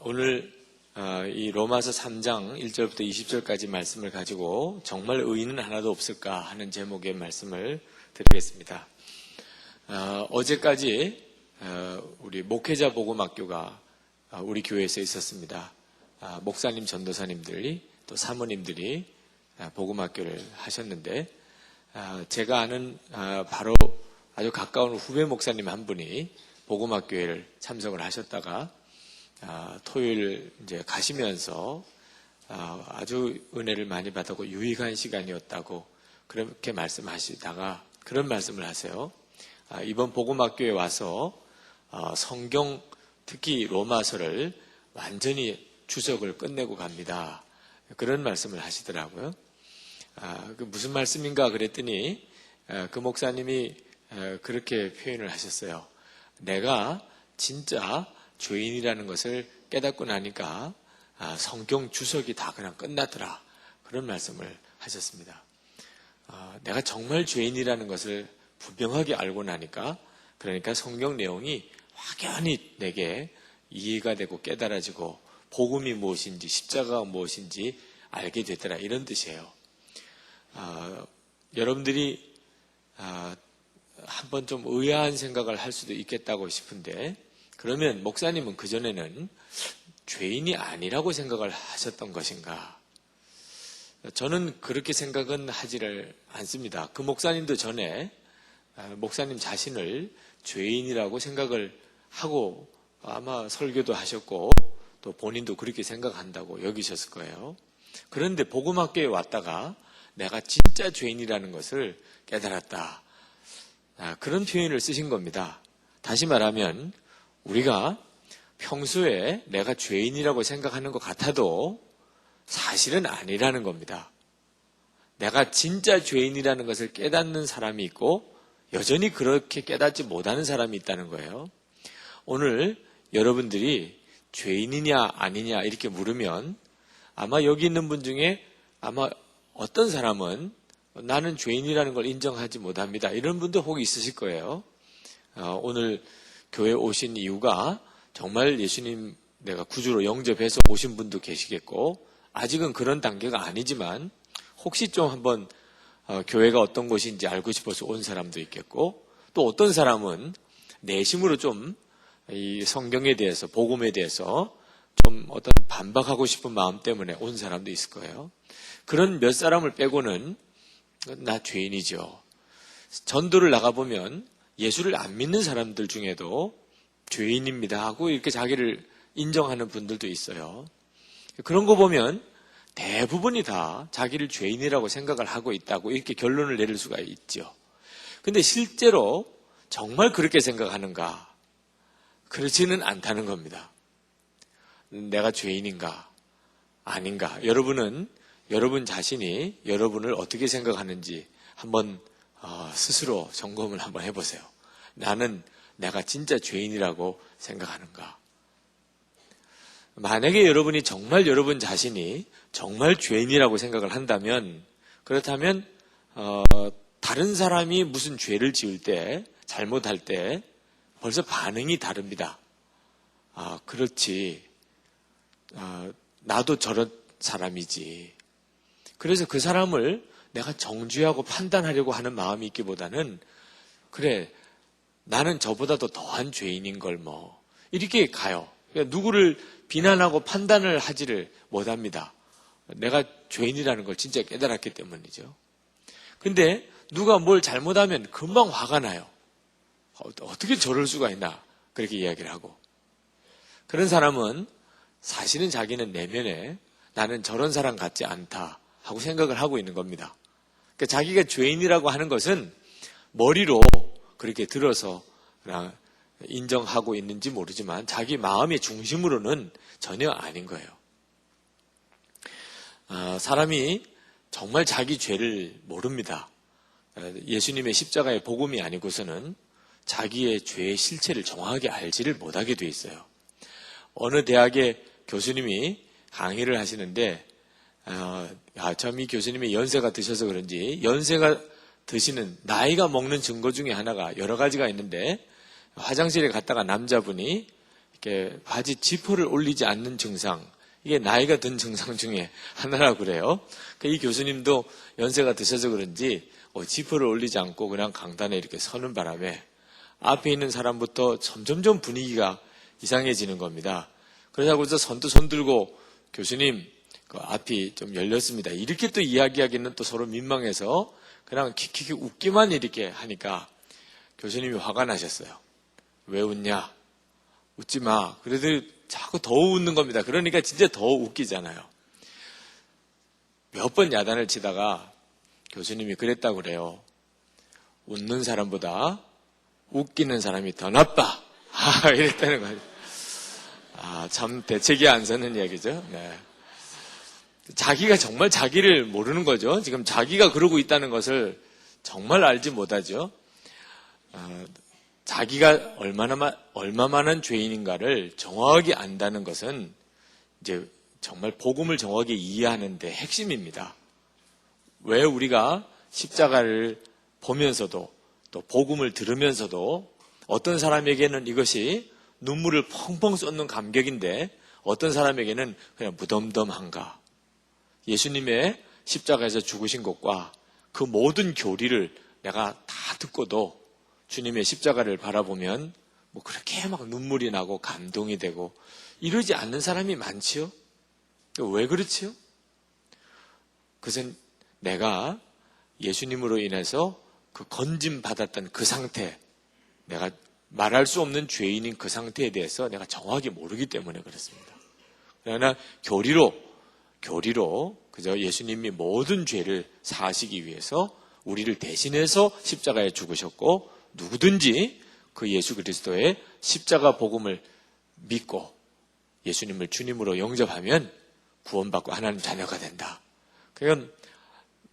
오늘 이 로마서 3장 1절부터 20절까지 말씀을 가지고 정말 의인은 하나도 없을까 하는 제목의 말씀을 드리겠습니다. 어제까지 우리 목회자 복음학교가 우리 교회에서 있었습니다. 목사님, 전도사님들이 또 사모님들이 복음학교를 하셨는데 제가 아는 바로 아주 가까운 후배 목사님 한 분이 복음학교에 참석을 하셨다가 토요일 이제 가시면서 아주 은혜를 많이 받았고 유익한 시간이었다고 그렇게 말씀하시다가 그런 말씀을 하세요. 이번 복음학교에 와서 성경 특히 로마서를 완전히 주석을 끝내고 갑니다. 그런 말씀을 하시더라고요. 무슨 말씀인가 그랬더니 그 목사님이 그렇게 표현을 하셨어요. 내가 진짜 죄인이라는 것을 깨닫고 나니까 성경 주석이 다 그냥 끝나더라. 그런 말씀을 하셨습니다. 내가 정말 죄인이라는 것을 분명하게 알고 나니까 그러니까 성경 내용이 확연히 내게 이해가 되고 깨달아지고 복음이 무엇인지 십자가가 무엇인지 알게 되더라. 이런 뜻이에요. 여러분들이 한번 좀 의아한 생각을 할 수도 있겠다고 싶은데 그러면 목사님은 그전에는 죄인이 아니라고 생각을 하셨던 것인가? 저는 그렇게 생각은 하지를 않습니다. 그 목사님도 전에 목사님 자신을 죄인이라고 생각을 하고 아마 설교도 하셨고 또 본인도 그렇게 생각한다고 여기셨을 거예요. 그런데 복음학교에 왔다가 내가 진짜 죄인이라는 것을 깨달았다. 그런 표현을 쓰신 겁니다. 다시 말하면 우리가 평소에 내가 죄인이라고 생각하는 것 같아도 사실은 아니라는 겁니다. 내가 진짜 죄인이라는 것을 깨닫는 사람이 있고 여전히 그렇게 깨닫지 못하는 사람이 있다는 거예요. 오늘 여러분들이 죄인이냐 아니냐 이렇게 물으면 아마 여기 있는 분 중에 아마 어떤 사람은 나는 죄인이라는 걸 인정하지 못합니다. 이런 분도 혹 있으실 거예요. 오늘 교회 오신 이유가 정말 예수님 내가 구주로 영접해서 오신 분도 계시겠고 아직은 그런 단계가 아니지만 혹시 좀 한번 교회가 어떤 곳인지 알고 싶어서 온 사람도 있겠고 또 어떤 사람은 내심으로 좀 이 성경에 대해서 복음에 대해서 좀 어떤 반박하고 싶은 마음 때문에 온 사람도 있을 거예요. 그런 몇 사람을 빼고는 나 죄인이죠. 전도를 나가보면 예수를 안 믿는 사람들 중에도 죄인입니다 하고 이렇게 자기를 인정하는 분들도 있어요. 그런 거 보면 대부분이 다 자기를 죄인이라고 생각을 하고 있다고 이렇게 결론을 내릴 수가 있죠. 근데 실제로 정말 그렇게 생각하는가? 그렇지는 않다는 겁니다. 내가 죄인인가? 아닌가? 여러분은 여러분 자신이 여러분을 어떻게 생각하는지 한번 스스로 점검을 한번 해보세요. 나는 내가 진짜 죄인이라고 생각하는가? 만약에 여러분이 정말 여러분 자신이 정말 죄인이라고 생각을 한다면 그렇다면 다른 사람이 무슨 죄를 지을 때 잘못할 때 벌써 반응이 다릅니다. 그렇지. 나도 저런 사람이지. 그래서 그 사람을 내가 정죄하고 판단하려고 하는 마음이 있기보다는 그래 나는 저보다도 더한 죄인인 걸 뭐 이렇게 가요. 그러니까 누구를 비난하고 판단을 하지를 못합니다. 내가 죄인이라는 걸 진짜 깨달았기 때문이죠. 근데 누가 뭘 잘못하면 금방 화가 나요. 어떻게 저럴 수가 있나 그렇게 이야기를 하고 그런 사람은 사실은 자기는 내면에 나는 저런 사람 같지 않다 하고 생각을 하고 있는 겁니다. 그러니까 자기가 죄인이라고 하는 것은 머리로 그렇게 들어서 인정하고 있는지 모르지만 자기 마음의 중심으로는 전혀 아닌 거예요. 사람이 정말 자기 죄를 모릅니다. 예수님의 십자가의 복음이 아니고서는 자기의 죄의 실체를 정확하게 알지를 못하게 돼 있어요. 어느 대학의 교수님이 강의를 하시는데 참 이 교수님이 연세가 드셔서 그런지 연세가 드시는 나이가 먹는 증거 중에 하나가 여러 가지가 있는데 화장실에 갔다가 남자분이 이렇게 바지 지퍼를 올리지 않는 증상, 이게 나이가 든 증상 중에 하나라고 그래요. 이 교수님도 연세가 드셔서 그런지 지퍼를 올리지 않고 그냥 강단에 이렇게 서는 바람에 앞에 있는 사람부터 점점점 분위기가 이상해지는 겁니다. 그러자고서 선뜻 손 들고 교수님 그 앞이 좀 열렸습니다. 이렇게 또 이야기하기는 또 서로 민망해서 그냥 킥킥 웃기만 이렇게 하니까 교수님이 화가 나셨어요. 왜 웃냐? 웃지 마. 그래도 자꾸 더 웃는 겁니다. 그러니까 진짜 더 웃기잖아요. 몇 번 야단을 치다가 교수님이 그랬다고 그래요. 웃는 사람보다 웃기는 사람이 더 나빠. 이랬다는 거예요. 참 대책이 안 서는 얘기죠. 네. 자기가 정말 자기를 모르는 거죠. 지금 자기가 그러고 있다는 것을 정말 알지 못하죠. 자기가 얼마만한 죄인인가를 정확하게 안다는 것은 이제 정말 복음을 정확히 이해하는 데 핵심입니다. 왜 우리가 십자가를 보면서도 또 복음을 들으면서도 어떤 사람에게는 이것이 눈물을 펑펑 쏟는 감격인데 어떤 사람에게는 그냥 무덤덤한가. 예수님의 십자가에서 죽으신 것과 그 모든 교리를 내가 다 듣고도 주님의 십자가를 바라보면 뭐 그렇게 막 눈물이 나고 감동이 되고 이러지 않는 사람이 많지요? 왜 그렇지요? 그것은 내가 예수님으로 인해서 그 건짐 받았던 그 상태, 내가 말할 수 없는 죄인인 그 상태에 대해서 내가 정확히 모르기 때문에 그렇습니다. 그러나 교리로 그저 예수님이 모든 죄를 사하시기 위해서 우리를 대신해서 십자가에 죽으셨고 누구든지 그 예수 그리스도의 십자가 복음을 믿고 예수님을 주님으로 영접하면 구원받고 하나님 자녀가 된다. 그러니까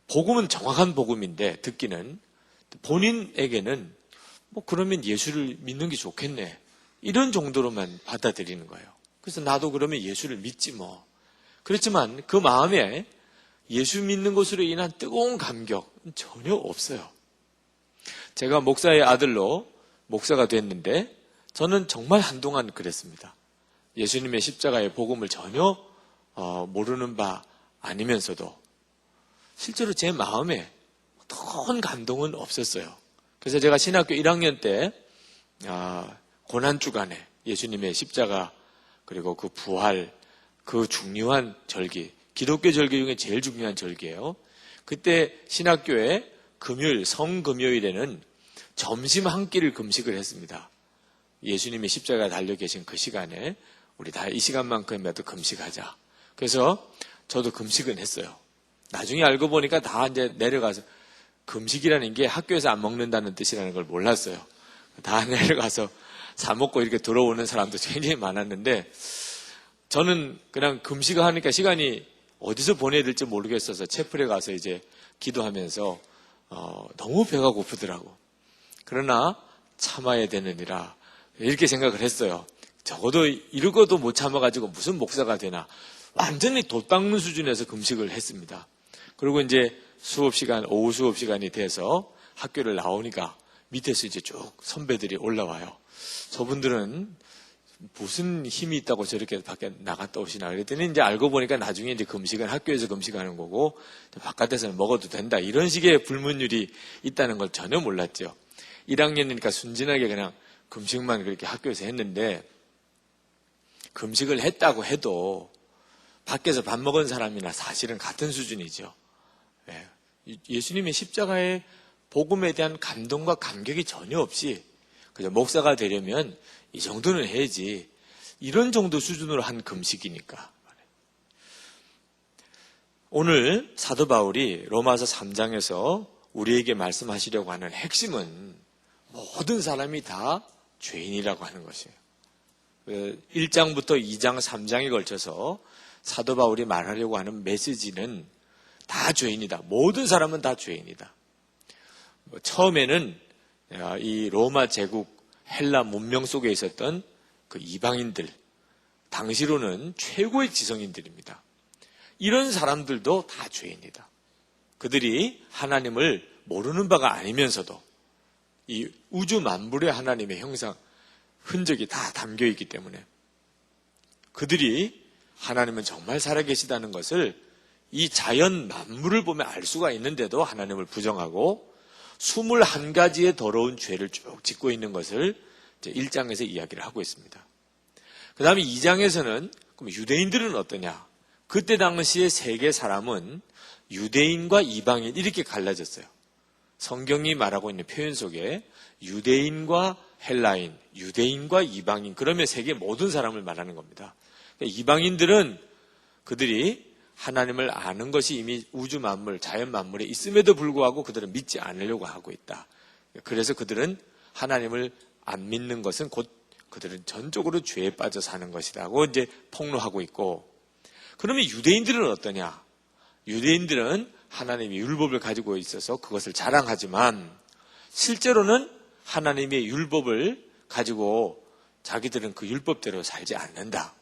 복음은 정확한 복음인데 듣기는 본인에게는 뭐 그러면 예수를 믿는 게 좋겠네. 이런 정도로만 받아들이는 거예요. 그래서 나도 그러면 예수를 믿지 뭐. 그렇지만 그 마음에 예수 믿는 것으로 인한 뜨거운 감격은 전혀 없어요. 제가 목사의 아들로 목사가 됐는데 저는 정말 한동안 그랬습니다. 예수님의 십자가의 복음을 전혀 모르는 바 아니면서도 실제로 제 마음에 큰 감동은 없었어요. 그래서 제가 신학교 1학년 때 고난주간에 예수님의 십자가 그리고 그 부활 그 중요한 절기, 기독교 절기 중에 제일 중요한 절기예요. 그때 신학교에 금요일, 성금요일에는 점심 한 끼를 금식을 했습니다. 예수님이 십자가에 달려 계신 그 시간에 우리 다 이 시간만큼이라도 금식하자. 그래서 저도 금식은 했어요. 나중에 알고 보니까 다 이제 내려가서 금식이라는 게 학교에서 안 먹는다는 뜻이라는 걸 몰랐어요. 다 내려가서 사 먹고 이렇게 들어오는 사람도 굉장히 많았는데 저는 그냥 금식을 하니까 시간이 어디서 보내야 될지 모르겠어서 채플에 가서 이제 기도하면서 너무 배가 고프더라고. 그러나 참아야 되느니라 이렇게 생각을 했어요. 적어도 이러고도 못 참아가지고 무슨 목사가 되나. 완전히 돛박는 수준에서 금식을 했습니다. 그리고 이제 오후 수업 시간이 돼서 학교를 나오니까 밑에서 이제 쭉 선배들이 올라와요. 저분들은 무슨 힘이 있다고 저렇게 밖에 나갔다 오시나 그랬더니 이제 알고 보니까 나중에 이제 금식은 학교에서 금식하는 거고 바깥에서는 먹어도 된다 이런 식의 불문율이 있다는 걸 전혀 몰랐죠. 1학년이니까 순진하게 그냥 금식만 그렇게 학교에서 했는데 금식을 했다고 해도 밖에서 밥 먹은 사람이나 사실은 같은 수준이죠. 예수님의 십자가의 복음에 대한 감동과 감격이 전혀 없이 그저 목사가 되려면 이 정도는 해야지 이런 정도 수준으로 한 금식이니까. 오늘 사도 바울이 로마서 3장에서 우리에게 말씀하시려고 하는 핵심은 모든 사람이 다 죄인이라고 하는 것이에요. 1장부터 2장, 3장에 걸쳐서 사도 바울이 말하려고 하는 메시지는 다 죄인이다. 모든 사람은 다 죄인이다. 처음에는 이 로마 제국 헬라 문명 속에 있었던 그 이방인들, 당시로는 최고의 지성인들입니다. 이런 사람들도 다 죄인이다. 그들이 하나님을 모르는 바가 아니면서도 이 우주 만물의 하나님의 형상, 흔적이 다 담겨 있기 때문에 그들이 하나님은 정말 살아계시다는 것을 이 자연 만물을 보면 알 수가 있는데도 하나님을 부정하고 21가지의 더러운 죄를 쭉 짓고 있는 것을 이제 1장에서 이야기를 하고 있습니다. 그 다음에 2장에서는 그럼 유대인들은 어떠냐? 그때 당시의 세계 사람은 유대인과 이방인 이렇게 갈라졌어요. 성경이 말하고 있는 표현 속에 유대인과 헬라인, 유대인과 이방인, 그러면 세계 모든 사람을 말하는 겁니다. 그러니까 이방인들은 그들이 하나님을 아는 것이 이미 우주 만물, 자연 만물에 있음에도 불구하고 그들은 믿지 않으려고 하고 있다. 그래서 그들은 하나님을 안 믿는 것은 곧 그들은 전적으로 죄에 빠져 사는 것이라고 이제 폭로하고 있고, 그러면 유대인들은 어떠냐? 유대인들은 하나님의 율법을 가지고 있어서 그것을 자랑하지만 실제로는 하나님의 율법을 가지고 자기들은 그 율법대로 살지 않는다.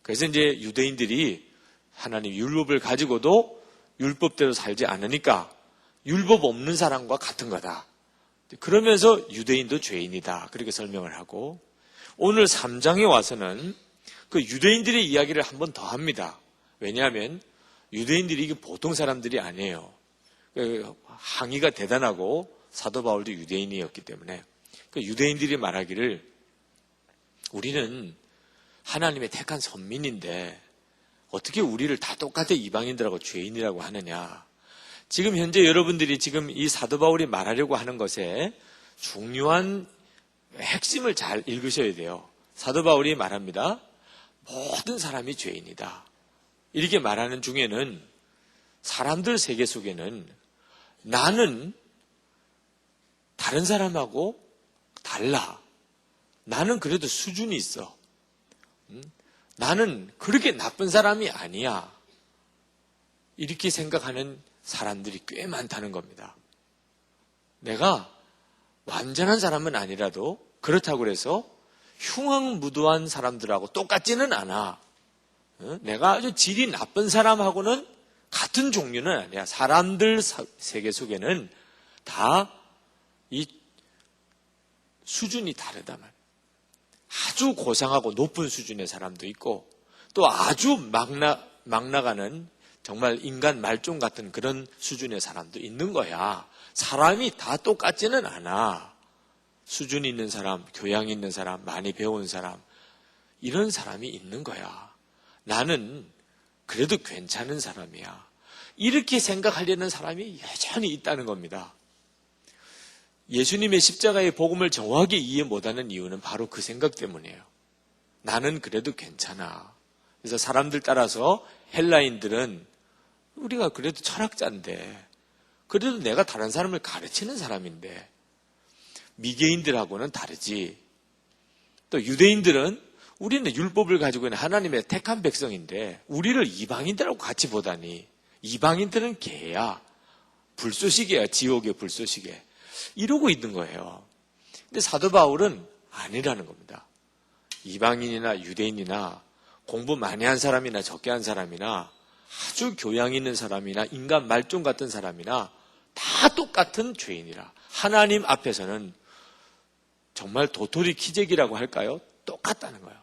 그래서 이제 유대인들이 하나님 율법을 가지고도 율법대로 살지 않으니까 율법 없는 사람과 같은 거다. 그러면서 유대인도 죄인이다. 그렇게 설명을 하고, 오늘 3장에 와서는 그 유대인들의 이야기를 한 번 더 합니다. 왜냐하면 유대인들이 이게 보통 사람들이 아니에요. 항의가 대단하고 사도 바울도 유대인이었기 때문에 유대인들이 말하기를 우리는 하나님의 택한 선민인데 어떻게 우리를 다 똑같이 이방인들하고 죄인이라고 하느냐. 지금 현재 여러분들이 지금 이 사도 바울이 말하려고 하는 것에 중요한 핵심을 잘 읽으셔야 돼요. 사도 바울이 말합니다. 모든 사람이 죄인이다. 이렇게 말하는 중에는 사람들 세계 속에는 나는 다른 사람하고 달라. 나는 그래도 수준이 있어. 나는 그렇게 나쁜 사람이 아니야. 이렇게 생각하는 사람들이 꽤 많다는 겁니다. 내가 완전한 사람은 아니라도 그렇다고 해서 흉악무도한 사람들하고 똑같지는 않아. 내가 아주 질이 나쁜 사람하고는 같은 종류는 아니야. 사람들 세계 속에는 다 이 수준이 다르다 말이야. 아주 고상하고 높은 수준의 사람도 있고 또 아주 막 나가는 정말 인간 말종 같은 그런 수준의 사람도 있는 거야. 사람이 다 똑같지는 않아. 수준 있는 사람, 교양 있는 사람, 많이 배운 사람, 이런 사람이 있는 거야. 나는 그래도 괜찮은 사람이야. 이렇게 생각하려는 사람이 여전히 있다는 겁니다. 예수님의 십자가의 복음을 정확히 이해 못하는 이유는 바로 그 생각 때문이에요. 나는 그래도 괜찮아. 그래서 사람들 따라서 헬라인들은 우리가 그래도 철학자인데, 그래도 내가 다른 사람을 가르치는 사람인데, 미개인들하고는 다르지. 또 유대인들은 우리는 율법을 가지고 있는 하나님의 택한 백성인데 우리를 이방인들하고 같이 보다니, 이방인들은 개야, 불쏘시개야, 지옥의 불쏘시개, 이러고 있는 거예요. 근데 사도 바울은 아니라는 겁니다. 이방인이나 유대인이나 공부 많이 한 사람이나 적게 한 사람이나 아주 교양 있는 사람이나 인간 말종 같은 사람이나 다 똑같은 죄인이라. 하나님 앞에서는 정말 도토리 키재기라고 할까요? 똑같다는 거예요.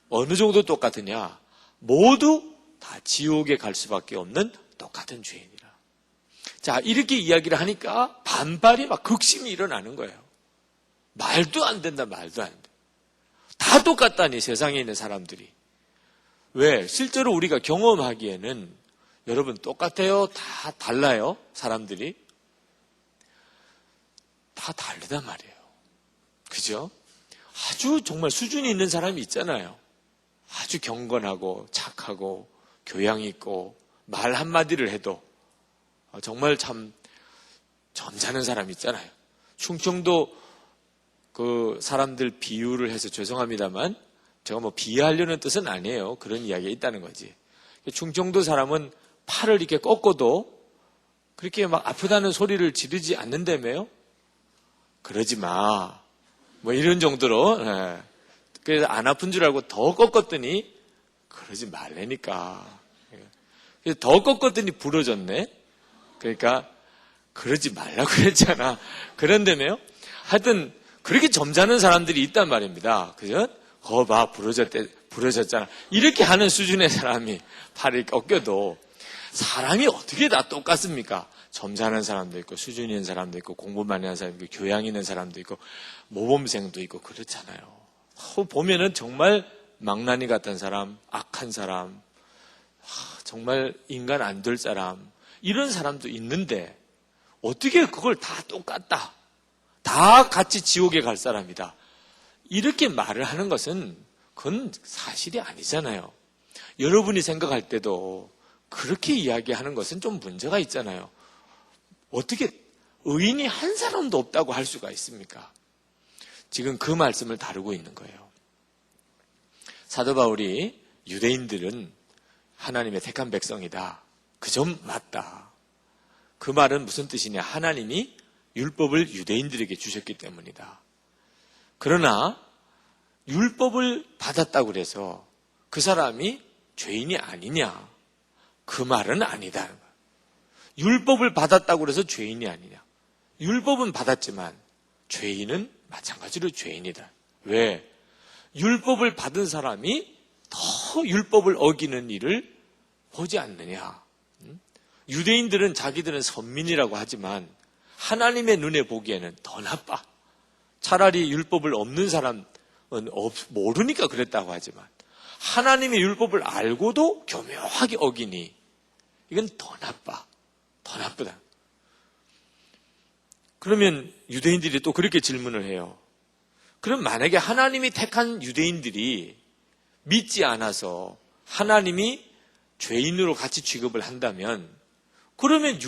어느 정도 똑같으냐? 모두 다 지옥에 갈 수밖에 없는 똑같은 죄인이라. 자, 이렇게 이야기를 하니까 반발이 막 극심히 일어나는 거예요. 말도 안 된다, 말도 안 돼. 다 똑같다니, 세상에 있는 사람들이. 왜? 실제로 우리가 경험하기에는 여러분 똑같아요? 다 달라요? 사람들이? 다 다르단 말이에요. 그죠? 아주 정말 수준이 있는 사람이 있잖아요. 아주 경건하고 착하고 교양 있고 말 한마디를 해도 정말 참 점잖은 사람 있잖아요. 충청도 그 사람들 비유를 해서 죄송합니다만 제가 뭐 비하하려는 뜻은 아니에요. 그런 이야기가 있다는 거지. 충청도 사람은 팔을 이렇게 꺾어도 그렇게 막 아프다는 소리를 지르지 않는다며요? 그러지 마. 뭐 이런 정도로. 예. 그래서 안 아픈 줄 알고 더 꺾었더니 그러지 말라니까. 그래서 더 꺾었더니 부러졌네. 그러니까 그러지 말라고 그랬잖아. 그런다며요? 하여튼 그렇게 점잖은 사람들이 있단 말입니다. 그죠? 거봐, 부러졌잖아. 이렇게 하는 수준의 사람이 팔이 꺾여도 사람이 어떻게 다 똑같습니까? 점잖은 사람도 있고 수준 있는 사람도 있고 공부 많이 하는 사람도 있고 교양 있는 사람도 있고 모범생도 있고 그렇잖아요. 보면은 정말 망나니 같은 사람, 악한 사람, 정말 인간 안 될 사람, 이런 사람도 있는데 어떻게 그걸 다 똑같다, 다 같이 지옥에 갈 사람이다, 이렇게 말을 하는 것은 그건 사실이 아니잖아요. 여러분이 생각할 때도 그렇게 이야기하는 것은 좀 문제가 있잖아요. 어떻게 의인이 한 사람도 없다고 할 수가 있습니까? 지금 그 말씀을 다루고 있는 거예요. 사도 바울이 유대인들은 하나님의 택한 백성이다, 그 점 맞다. 그 말은 무슨 뜻이냐? 하나님이 율법을 유대인들에게 주셨기 때문이다. 그러나 율법을 받았다고 해서 그 사람이 죄인이 아니냐? 그 말은 아니다. 율법을 받았다고 해서 죄인이 아니냐? 율법은 받았지만 죄인은 마찬가지로 죄인이다. 왜? 율법을 받은 사람이 더 율법을 어기는 일을 보지 않느냐? 유대인들은 자기들은 선민이라고 하지만 하나님의 눈에 보기에는 더 나빠. 차라리 율법을 없는 사람은 모르니까 그랬다고 하지만 하나님의 율법을 알고도 교묘하게 어기니 이건 더 나빠. 더 나쁘다. 그러면 유대인들이 또 그렇게 질문을 해요. 그럼 만약에 하나님이 택한 유대인들이 믿지 않아서 하나님이 죄인으로 같이 취급을 한다면 그러면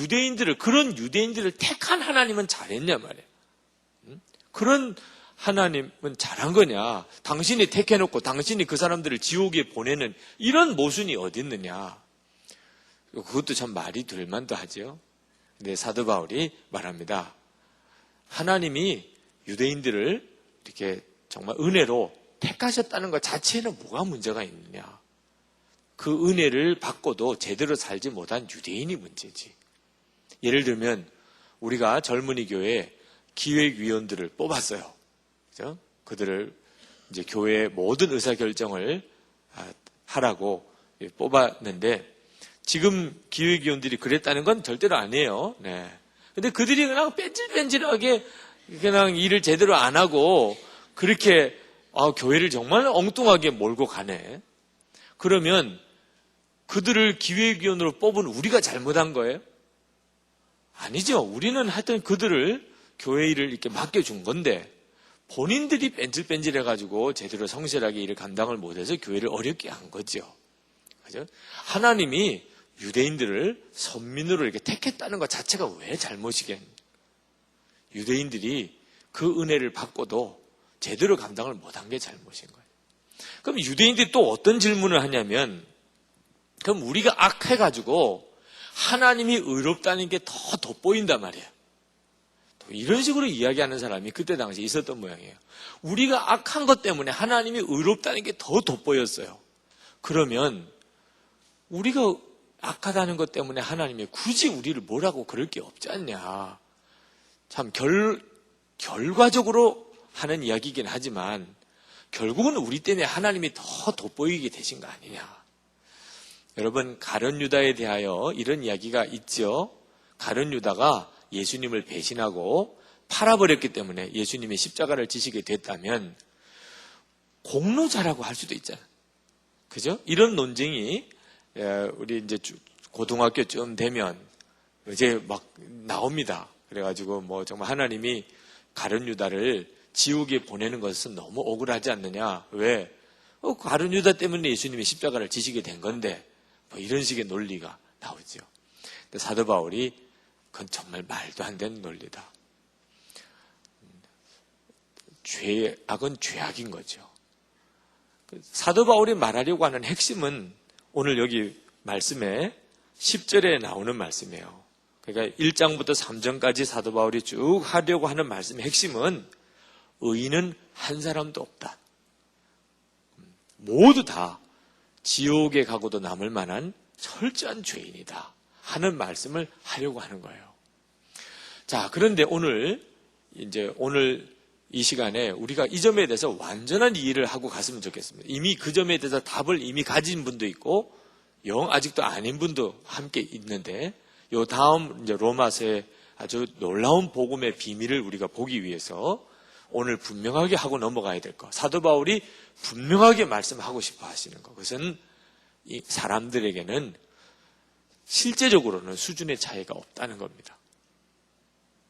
그런 유대인들을 택한 하나님은 잘했냐 말이에요. 그런 하나님은 잘한 거냐? 당신이 택해놓고 당신이 그 사람들을 지옥에 보내는 이런 모순이 어디 있느냐? 그것도 참 말이 될 만도 하죠. 근데 사도 바울이 말합니다. 하나님이 유대인들을 이렇게 정말 은혜로 택하셨다는 것 자체는 뭐가 문제가 있느냐? 그 은혜를 받고도 제대로 살지 못한 유대인이 문제지. 예를 들면 우리가 젊은이 교회 기획위원들을 뽑았어요. 그죠? 그들을 이제 교회의 모든 의사결정을 하라고 뽑았는데 지금 기획위원들이 그랬다는 건 절대로 아니에요. 네. 근데 그들이 그냥 뺀질뺀질하게 그냥 일을 제대로 안 하고 그렇게 교회를 정말 엉뚱하게 몰고 가네. 그러면 그들을 기획위원으로 뽑은 우리가 잘못한 거예요? 아니죠. 우리는 하여튼 그들을 교회 일을 이렇게 맡겨준 건데 본인들이 뺀질뺀질해가지고 제대로 성실하게 일을 감당을 못해서 교회를 어렵게 한 거죠. 그죠? 하나님이 유대인들을 선민으로 이렇게 택했다는 것 자체가 왜 잘못이겠니? 유대인들이 그 은혜를 받고도 제대로 감당을 못한 게 잘못인 거예요. 그럼 유대인들이 또 어떤 질문을 하냐면 그럼 우리가 악해가지고 하나님이 의롭다는 게 더 돋보인단 말이에요. 이런 식으로 이야기하는 사람이 그때 당시에 있었던 모양이에요. 우리가 악한 것 때문에 하나님이 의롭다는 게 더 돋보였어요. 그러면 우리가 악하다는 것 때문에 하나님이 굳이 우리를 뭐라고 그럴 게 없지 않냐. 참 결과적으로 하는 이야기이긴 하지만 결국은 우리 때문에 하나님이 더 돋보이게 되신 거 아니냐. 여러분, 가룟 유다에 대하여 이런 이야기가 있죠. 가룟 유다가 예수님을 배신하고 팔아버렸기 때문에 예수님이 십자가를 지시게 됐다면 공로자라고 할 수도 있잖아요. 그죠? 이런 논쟁이 우리 이제 고등학교쯤 되면 이제 막 나옵니다. 그래가지고 뭐 정말 하나님이 가룟 유다를 지옥에 보내는 것은 너무 억울하지 않느냐. 왜? 가룟 유다 때문에 예수님이 십자가를 지시게 된 건데 뭐 이런 식의 논리가 나오죠. 근데 사도 바울이 그건 정말 말도 안 되는 논리다. 악은 죄악인 거죠. 사도 바울이 말하려고 하는 핵심은 오늘 여기 말씀에 10절에 나오는 말씀이에요. 그러니까 1장부터 3장까지 사도 바울이 쭉 하려고 하는 말씀의 핵심은 의인은 한 사람도 없다. 모두 다 지옥에 가고도 남을 만한 철저한 죄인이다 하는 말씀을 하려고 하는 거예요. 자, 그런데 오늘 이 시간에 우리가 이 점에 대해서 완전한 이해를 하고 갔으면 좋겠습니다. 이미 그 점에 대해서 답을 이미 가진 분도 있고 영 아직도 아닌 분도 함께 있는데, 요 다음 이제 로마서의 아주 놀라운 복음의 비밀을 우리가 보기 위해서 오늘 분명하게 하고 넘어가야 될 것, 사도 바울이 분명하게 말씀하고 싶어 하시는 것, 그것은 이 사람들에게는 실제적으로는 수준의 차이가 없다는 겁니다.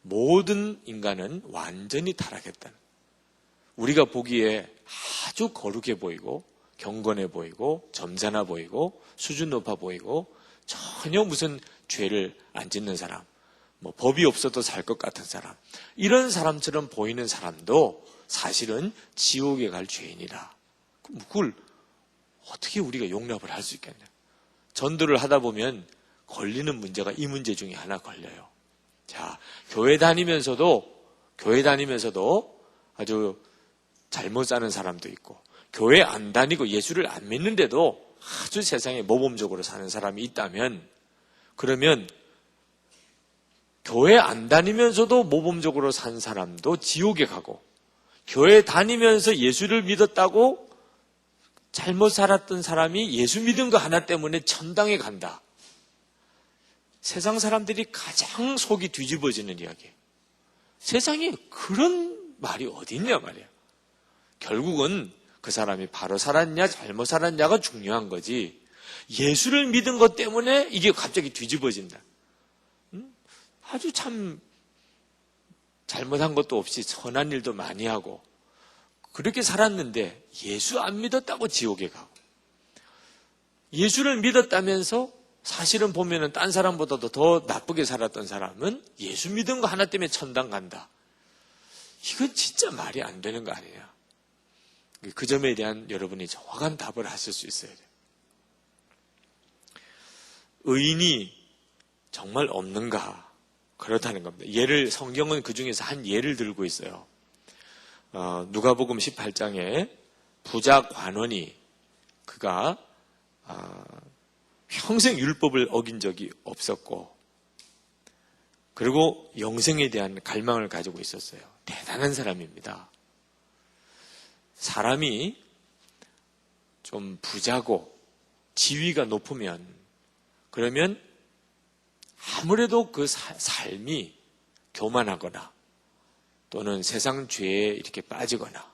모든 인간은 완전히 타락했다는, 우리가 보기에 아주 거룩해 보이고 경건해 보이고 점잖아 보이고 수준 높아 보이고 전혀 무슨 죄를 안 짓는 사람, 뭐 법이 없어도 살 것 같은 사람, 이런 사람처럼 보이는 사람도 사실은 지옥에 갈 죄인이다. 그걸 어떻게 우리가 용납을 할 수 있겠냐. 전도를 하다 보면 걸리는 문제가 이 문제 중에 하나 걸려요. 자, 교회 다니면서도 아주 잘못 사는 사람도 있고, 교회 안 다니고 예수를 안 믿는데도 아주 세상에 모범적으로 사는 사람이 있다면, 그러면 교회 안 다니면서도 모범적으로 산 사람도 지옥에 가고, 교회 다니면서 예수를 믿었다고 잘못 살았던 사람이 예수 믿은 거 하나 때문에 천당에 간다. 세상 사람들이 가장 속이 뒤집어지는 이야기예요. 세상에 그런 말이 어디 있냐 말이야. 결국은 그 사람이 바로 살았냐 잘못 살았냐가 중요한 거지, 예수를 믿은 것 때문에 이게 갑자기 뒤집어진다. 아주 참 잘못한 것도 없이 선한 일도 많이 하고 그렇게 살았는데 예수 안 믿었다고 지옥에 가고, 예수를 믿었다면서 사실은 보면은 딴 사람보다도 더 나쁘게 살았던 사람은 예수 믿은 거 하나 때문에 천당 간다. 이건 진짜 말이 안 되는 거 아니냐. 그 점에 대한 여러분이 정확한 답을 하실 수 있어야 돼요. 의인이 정말 없는가? 그렇다는 겁니다. 성경은 그 중에서 한 예를 들고 있어요. 누가복음 18장에 부자 관원이, 그가 평생 율법을 어긴 적이 없었고, 그리고 영생에 대한 갈망을 가지고 있었어요. 대단한 사람입니다. 사람이 좀 부자고 지위가 높으면, 그러면 아무래도 그 삶이 교만하거나 또는 세상 죄에 이렇게 빠지거나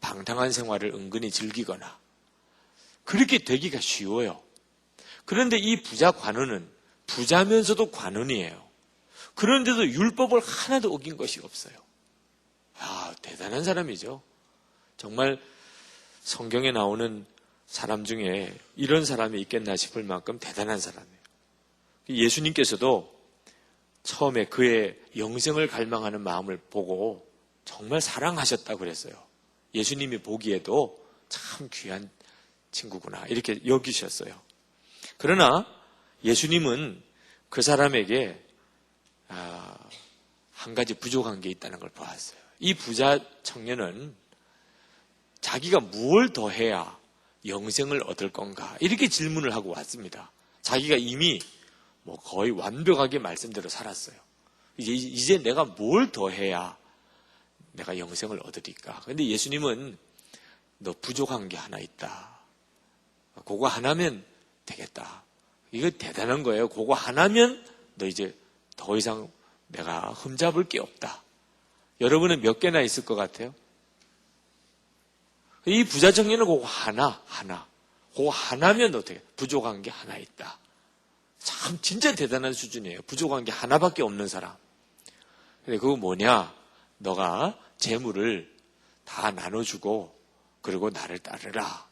방탕한 생활을 은근히 즐기거나 그렇게 되기가 쉬워요. 그런데 이 부자 관원은 부자면서도 관원이에요. 그런데도 율법을 하나도 어긴 것이 없어요. 대단한 사람이죠. 정말 성경에 나오는 사람 중에 이런 사람이 있겠나 싶을 만큼 대단한 사람이에요. 예수님께서도 처음에 그의 영생을 갈망하는 마음을 보고 정말 사랑하셨다고 그랬어요. 예수님이 보기에도 참 귀한 친구구나 이렇게 여기셨어요. 그러나 예수님은 그 사람에게 한 가지 부족한 게 있다는 걸 보았어요. 이 부자 청년은 자기가 무엇을 더 해야 영생을 얻을 건가 이렇게 질문을 하고 왔습니다. 자기가 이미 거의 완벽하게 말씀대로 살았어요. 이제 내가 뭘 더 해야 내가 영생을 얻으리까? 그런데 예수님은 너 부족한 게 하나 있다. 그거 하나면 되겠다. 이거 대단한 거예요. 그거 하나면 너 이제 더 이상 내가 흠잡을 게 없다. 여러분은 몇 개나 있을 것 같아요? 이 부자 청년은 그거 하나. 그거 하나면 너 되겠다. 부족한 게 하나 있다. 참 진짜 대단한 수준이에요. 부족한 게 하나밖에 없는 사람. 근데 그거 뭐냐? 너가 재물을 다 나눠주고 그리고 나를 따르라.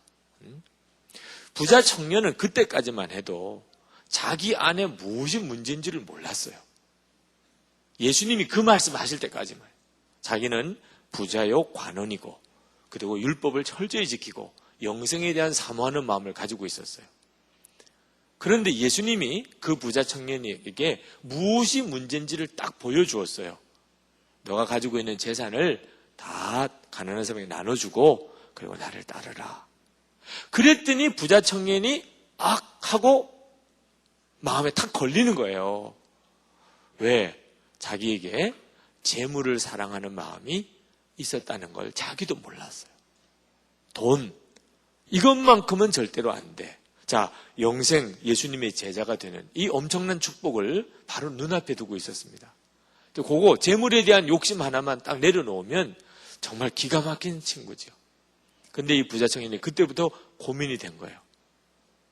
부자 청년은 그때까지만 해도 자기 안에 무엇이 문제인지를 몰랐어요. 예수님이 그 말씀하실 때까지만. 자기는 부자요 관원이고 그리고 율법을 철저히 지키고 영생에 대한 사모하는 마음을 가지고 있었어요. 그런데 예수님이 그 부자 청년에게 무엇이 문제인지를 딱 보여주었어요. 너가 가지고 있는 재산을 다 가난한 사람에게 나눠주고 그리고 나를 따르라. 그랬더니 부자 청년이 하고 마음에 탁 걸리는 거예요. 왜? 자기에게 재물을 사랑하는 마음이 있었다는 걸 자기도 몰랐어요. 돈, 이것만큼은 절대로 안 돼. 자, 영생 예수님의 제자가 되는 이 엄청난 축복을 바로 눈앞에 두고 있었습니다. 그거 재물에 대한 욕심 하나만 딱 내려놓으면 정말 기가 막힌 친구죠. 근데 이 부자 청년이 그때부터 고민이 된 거예요.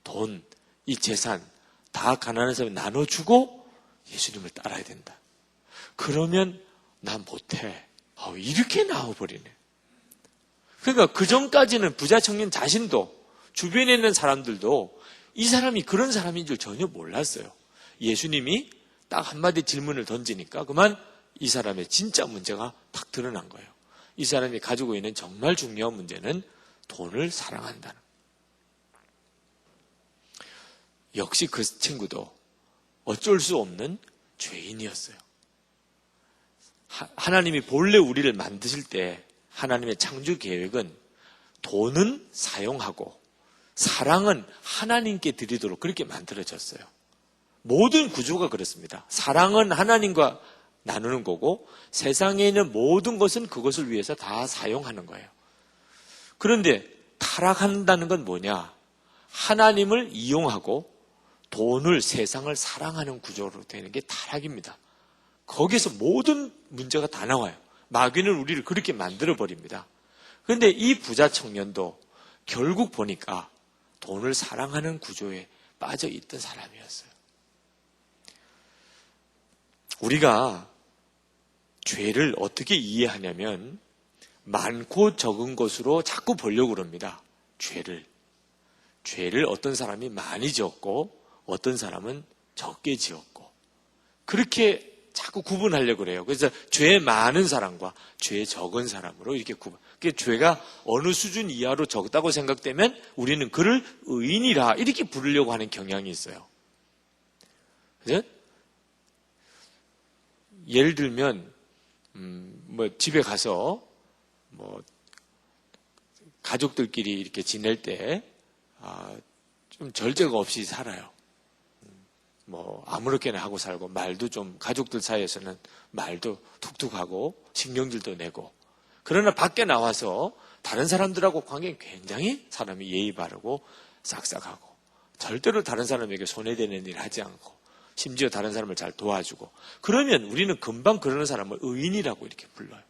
돈, 이 재산 다 가난한 사람에 나눠주고 예수님을 따라야 된다. 그러면 난 못해. 이렇게 나와버리네. 그러니까 그 전까지는 부자 청년 자신도 주변에 있는 사람들도 이 사람이 그런 사람인 줄 전혀 몰랐어요. 예수님이 딱 한마디 질문을 던지니까 그만 이 사람의 진짜 문제가 탁 드러난 거예요. 이 사람이 가지고 있는 정말 중요한 문제는 돈을 사랑한다는. 역시 그 친구도 어쩔 수 없는 죄인이었어요. 하나님이 본래 우리를 만드실 때 하나님의 창조 계획은 돈은 사용하고 사랑은 하나님께 드리도록 그렇게 만들어졌어요. 모든 구조가 그렇습니다. 사랑은 하나님과 나누는 거고 세상에 있는 모든 것은 그것을 위해서 다 사용하는 거예요. 그런데 타락한다는 건 뭐냐? 하나님을 이용하고 돈을, 세상을 사랑하는 구조로 되는 게 타락입니다. 거기에서 모든 문제가 다 나와요. 마귀는 우리를 그렇게 만들어버립니다. 그런데 이 부자 청년도 결국 보니까 돈을 사랑하는 구조에 빠져 있던 사람이었어요. 우리가 죄를 어떻게 이해하냐면 많고 적은 것으로 자꾸 보려고 그럽니다. 죄를 어떤 사람이 많이 지었고 어떤 사람은 적게 지었고 그렇게 자꾸 구분하려고 그래요. 그래서 죄 많은 사람과 죄 적은 사람으로 이렇게 구분. 죄가 어느 수준 이하로 적다고 생각되면 우리는 그를 의인이라 이렇게 부르려고 하는 경향이 있어요. 그죠? 예를 들면 집에 가서 가족들끼리 이렇게 지낼 때 좀 절제가 없이 살아요. 아무렇게나 하고 살고 말도 좀 가족들 사이에서는 말도 툭툭하고 신경질도 내고 그러나 밖에 나와서 다른 사람들하고 관계는 굉장히 사람이 예의 바르고 싹싹하고 절대로 다른 사람에게 손해되는 일 하지 않고 심지어 다른 사람을 잘 도와주고 그러면 우리는 금방 그러는 사람을 의인이라고 이렇게 불러요.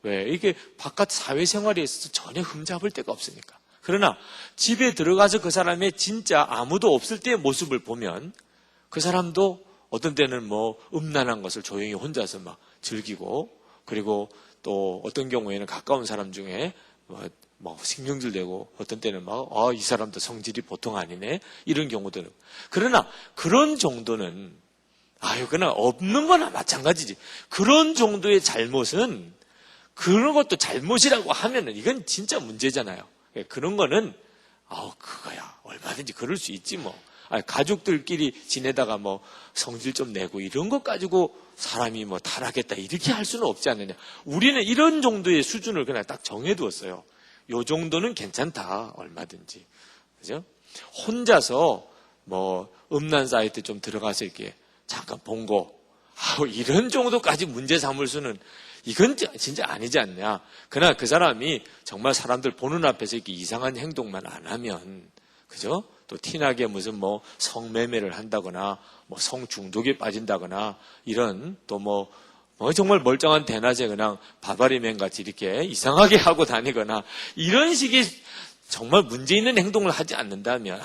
왜? 이게 바깥 사회생활에 있어서 전혀 흠잡을 데가 없으니까. 그러나 집에 들어가서 그 사람의 진짜 아무도 없을 때의 모습을 보면 그 사람도 어떤 때는 음란한 것을 조용히 혼자서 막 즐기고 그리고 또 어떤 경우에는 가까운 사람 중에 신경질 내고 어떤 때는 이 사람도 성질이 보통 아니네 이런 경우들은 그러나 그런 정도는 그냥 없는 거나 마찬가지지. 그런 정도의 잘못은 그런 것도 잘못이라고 하면은 이건 진짜 문제잖아요. 그런 거는 그거야 얼마든지 그럴 수 있지 가족들끼리 지내다가 성질 좀 내고 이런 것 가지고 사람이 타락했다 이렇게 할 수는 없지 않느냐. 우리는 이런 정도의 수준을 그냥 딱 정해두었어요. 요 정도는 괜찮다 얼마든지. 그죠? 혼자서 음란 사이트 좀 들어가서 이렇게 잠깐 본 거 이런 정도까지 문제 삼을 수는 이건 진짜 아니지 않냐. 그러나 그 사람이 정말 사람들 보는 앞에서 이렇게 이상한 행동만 안 하면 그죠? 또 티나게 무슨 성매매를 한다거나 성중독에 빠진다거나 이런 또 정말 멀쩡한 대낮에 그냥 바바리맨 같이 이렇게 이상하게 하고 다니거나 이런 식의 정말 문제 있는 행동을 하지 않는다면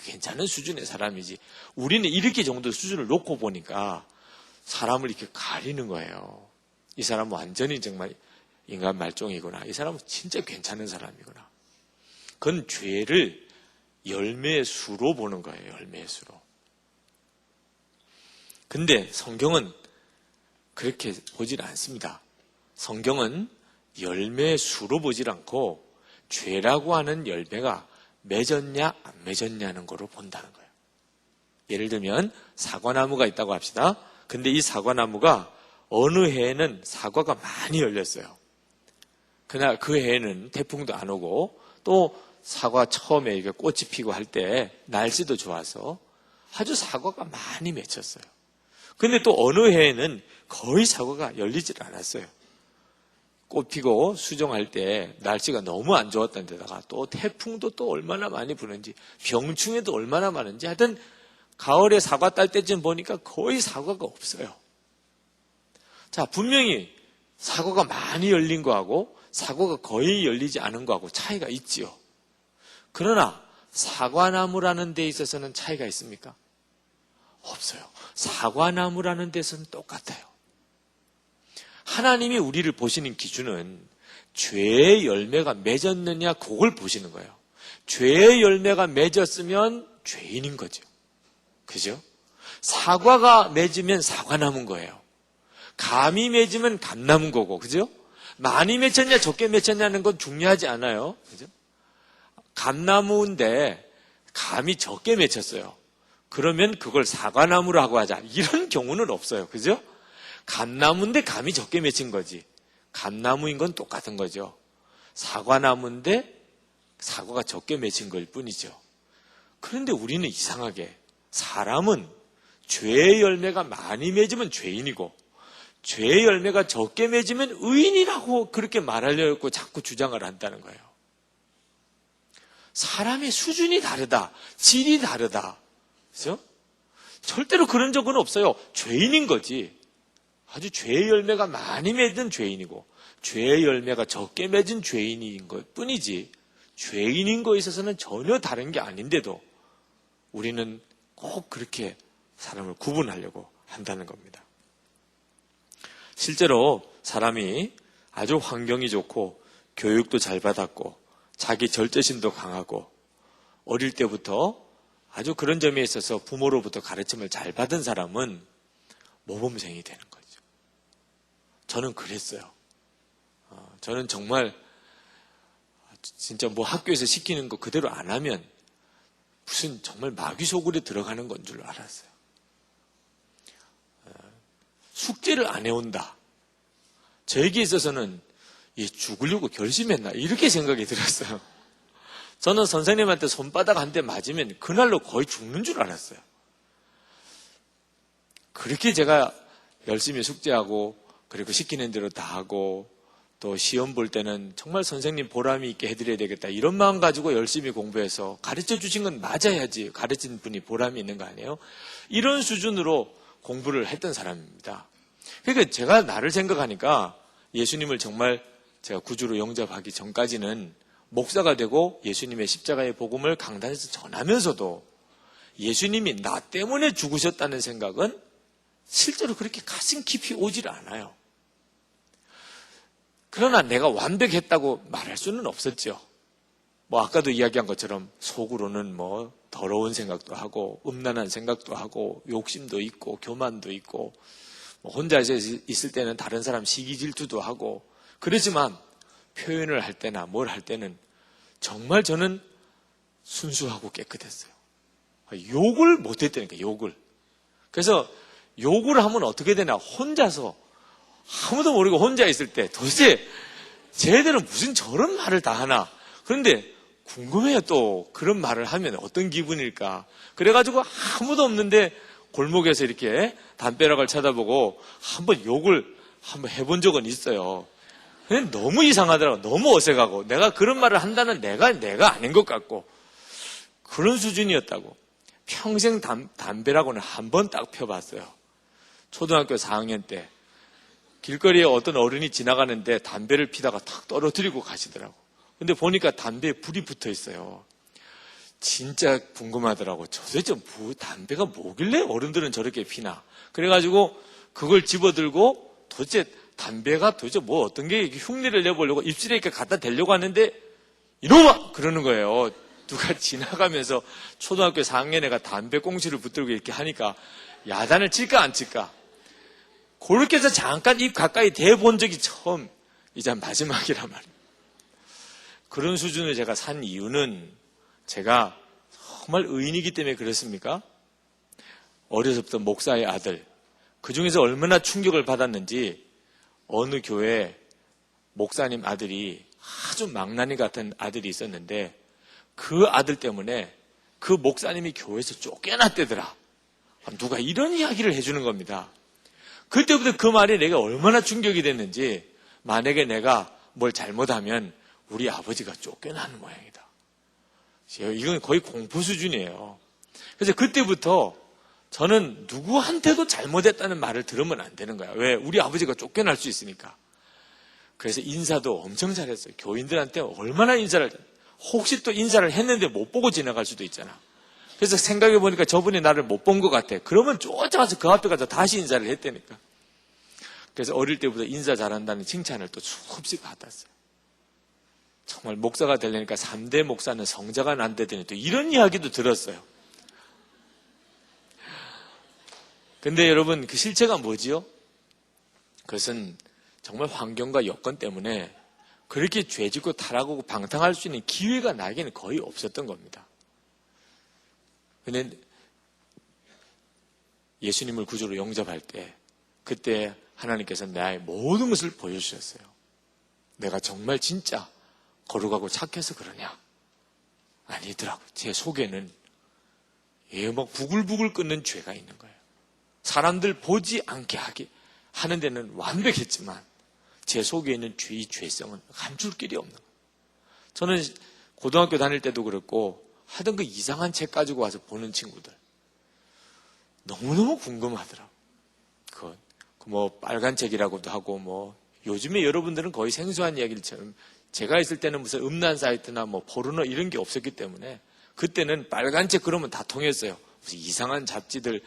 괜찮은 수준의 사람이지. 우리는 이렇게 정도 수준을 놓고 보니까 사람을 이렇게 가리는 거예요. 이 사람은 완전히 정말 인간 말종이구나. 이 사람은 진짜 괜찮은 사람이구나. 그건 죄를 열매의 수로 보는 거예요. 열매의 수로. 근데 성경은 그렇게 보질 않습니다. 성경은 열매의 수로 보질 않고 죄라고 하는 열매가 맺었냐 안 맺었냐는 거로 본다는 거예요. 예를 들면 사과나무가 있다고 합시다. 근데 이 사과나무가 어느 해에는 사과가 많이 열렸어요. 그날 그 해에는 태풍도 안 오고 또 사과 처음에 이게 꽃이 피고 할 때 날씨도 좋아서 아주 사과가 많이 맺혔어요. 근데 또 어느 해에는 거의 사과가 열리질 않았어요. 꽃 피고 수정할 때 날씨가 너무 안 좋았던 데다가 또 태풍도 또 얼마나 많이 부는지 병충해도 얼마나 많은지 하여튼 가을에 사과 딸 때쯤 보니까 거의 사과가 없어요. 자, 분명히 사과가 많이 열린 거하고 사과가 거의 열리지 않은 거하고 차이가 있지요. 그러나 사과나무라는 데 있어서는 차이가 있습니까? 없어요. 사과나무라는 데서는 똑같아요. 하나님이 우리를 보시는 기준은 죄의 열매가 맺었느냐 그걸 보시는 거예요. 죄의 열매가 맺었으면 죄인인 거죠. 그죠? 사과가 맺으면 사과나무인 거예요. 감이 맺으면 감나무인 거고, 그죠? 많이 맺혔냐 적게 맺혔냐는 건 중요하지 않아요. 그죠? 감나무인데 감이 적게 맺혔어요. 그러면 그걸 사과나무라고 하자. 이런 경우는 없어요. 그죠? 감나무인데 감이 적게 맺힌 거지. 감나무인 건 똑같은 거죠. 사과나무인데 사과가 적게 맺힌 걸 뿐이죠. 그런데 우리는 이상하게 사람은 죄의 열매가 많이 맺으면 죄인이고 죄의 열매가 적게 맺으면 의인이라고 그렇게 말하려고 자꾸 주장을 한다는 거예요. 사람의 수준이 다르다. 질이 다르다. 그렇죠? 절대로 그런 적은 없어요. 죄인인 거지. 아주 죄의 열매가 많이 맺은 죄인이고 죄의 열매가 적게 맺은 죄인인 것 뿐이지 죄인인 거에 있어서는 전혀 다른 게 아닌데도 우리는 꼭 그렇게 사람을 구분하려고 한다는 겁니다. 실제로 사람이 아주 환경이 좋고 교육도 잘 받았고 자기 절제심도 강하고 어릴 때부터 아주 그런 점에 있어서 부모로부터 가르침을 잘 받은 사람은 모범생이 되는 거죠. 저는 그랬어요. 저는 정말 진짜 뭐 학교에서 시키는 거 그대로 안 하면 무슨 정말 마귀 속으로 들어가는 건 줄 알았어요. 숙제를 안 해온다. 저에게 있어서는 얘 죽으려고 결심했나 이렇게 생각이 들었어요. 저는 선생님한테 손바닥 한 대 맞으면 그날로 거의 죽는 줄 알았어요. 그렇게 제가 열심히 숙제하고 그리고 시키는 대로 다 하고 또 시험 볼 때는 정말 선생님 보람이 있게 해드려야 되겠다 이런 마음 가지고 열심히 공부해서 가르쳐 주신 건 맞아야지 가르친 분이 보람이 있는 거 아니에요? 이런 수준으로 공부를 했던 사람입니다. 그러니까 제가 나를 생각하니까 예수님을 정말 제가 구주로 영접하기 전까지는 목사가 되고 예수님의 십자가의 복음을 강단에서 전하면서도 예수님이 나 때문에 죽으셨다는 생각은 실제로 그렇게 가슴 깊이 오질 않아요. 그러나 내가 완벽했다고 말할 수는 없었죠. 뭐 아까도 이야기한 것처럼 속으로는 뭐 더러운 생각도 하고 음란한 생각도 하고 욕심도 있고 교만도 있고 뭐 혼자 있을 때는 다른 사람 시기 질투도 하고 그러지만 표현을 할 때나 뭘 할 때는 정말 저는 순수하고 깨끗했어요. 욕을 못했다니까 욕을. 그래서 욕을 하면 어떻게 되나 혼자서 아무도 모르고 혼자 있을 때 도대체 쟤들은 무슨 저런 말을 다 하나. 그런데 궁금해요. 또 그런 말을 하면 어떤 기분일까. 그래가지고 아무도 없는데 골목에서 이렇게 담벼락을 쳐다보고 한번 욕을 한번 해본 적은 있어요. 근데 너무 이상하더라고. 너무 어색하고 내가 그런 말을 한다는 내가 아닌 것 같고 그런 수준이었다고. 평생 담배라고는 한 번 딱 펴봤어요. 초등학교 4학년 때 길거리에 어떤 어른이 지나가는데 담배를 피다가 탁 떨어뜨리고 가시더라고. 근데 보니까 담배에 불이 붙어 있어요. 진짜 궁금하더라고. 도대체 담배가 뭐길래 어른들은 저렇게 피나. 그래가지고 그걸 집어들고 도대체 담배가 도대체 뭐 어떤 게 흉내를 내보려고 입술에 이렇게 갖다 대려고 하는데 이놈아! 그러는 거예요. 누가 지나가면서 초등학교 4학년 애가 담배 꽁치를 붙들고 이렇게 하니까 야단을 칠까 안 칠까. 그렇게 해서 잠깐 입 가까이 대본 적이 처음 이제 마지막이란 말이에요. 그런 수준을 제가 산 이유는 제가 정말 의인이기 때문에 그렇습니까? 어려서부터 목사의 아들, 그 중에서 얼마나 충격을 받았는지 어느 교회 목사님 아들이 아주 망나니 같은 아들이 있었는데 그 아들 때문에 그 목사님이 교회에서 쫓겨났대더라. 누가 이런 이야기를 해주는 겁니다. 그때부터 그 말이 내가 얼마나 충격이 됐는지 만약에 내가 뭘 잘못하면 우리 아버지가 쫓겨나는 모양이다. 이건 거의 공포 수준이에요. 그래서 그때부터 저는 누구한테도 잘못했다는 말을 들으면 안 되는 거야. 왜? 우리 아버지가 쫓겨날 수 있으니까. 그래서 인사도 엄청 잘했어요. 교인들한테 얼마나 인사를, 혹시 또 인사를 했는데 못 보고 지나갈 수도 있잖아. 그래서 생각해 보니까 저분이 나를 못 본 것 같아. 그러면 쫓아가서 그 앞에 가서 다시 인사를 했다니까. 그래서 어릴 때부터 인사 잘한다는 칭찬을 또 수없이 받았어요. 정말 목사가 되려니까 3대 목사는 성자가 난다더니 또 이런 이야기도 들었어요. 근데 여러분, 그 실체가 뭐지요? 그것은 정말 환경과 여건 때문에 그렇게 죄짓고 타락하고 방탕할 수 있는 기회가 나에게는 거의 없었던 겁니다. 근데 예수님을 구주로 영접할 때 그때 하나님께서 나의 모든 것을 보여주셨어요. 내가 정말 진짜 거룩하고 착해서 그러냐? 아니더라고. 제 속에는 막 부글부글 끓는 죄가 있는 거예요. 사람들 보지 않게 하는 데는 완벽했지만 제 속에 있는 이 죄성은 감출 길이 없는 거예요. 저는 고등학교 다닐 때도 그랬고 하던 그 이상한 책 가지고 와서 보는 친구들 너무너무 궁금하더라고요. 뭐 빨간 책이라고도 하고 뭐 요즘에 여러분들은 거의 생소한 이야기처럼 제가 있을 때는 무슨 음란 사이트나 뭐 포르노 이런 게 없었기 때문에 그때는 빨간 책 그러면 다 통했어요. 무슨 이상한 잡지들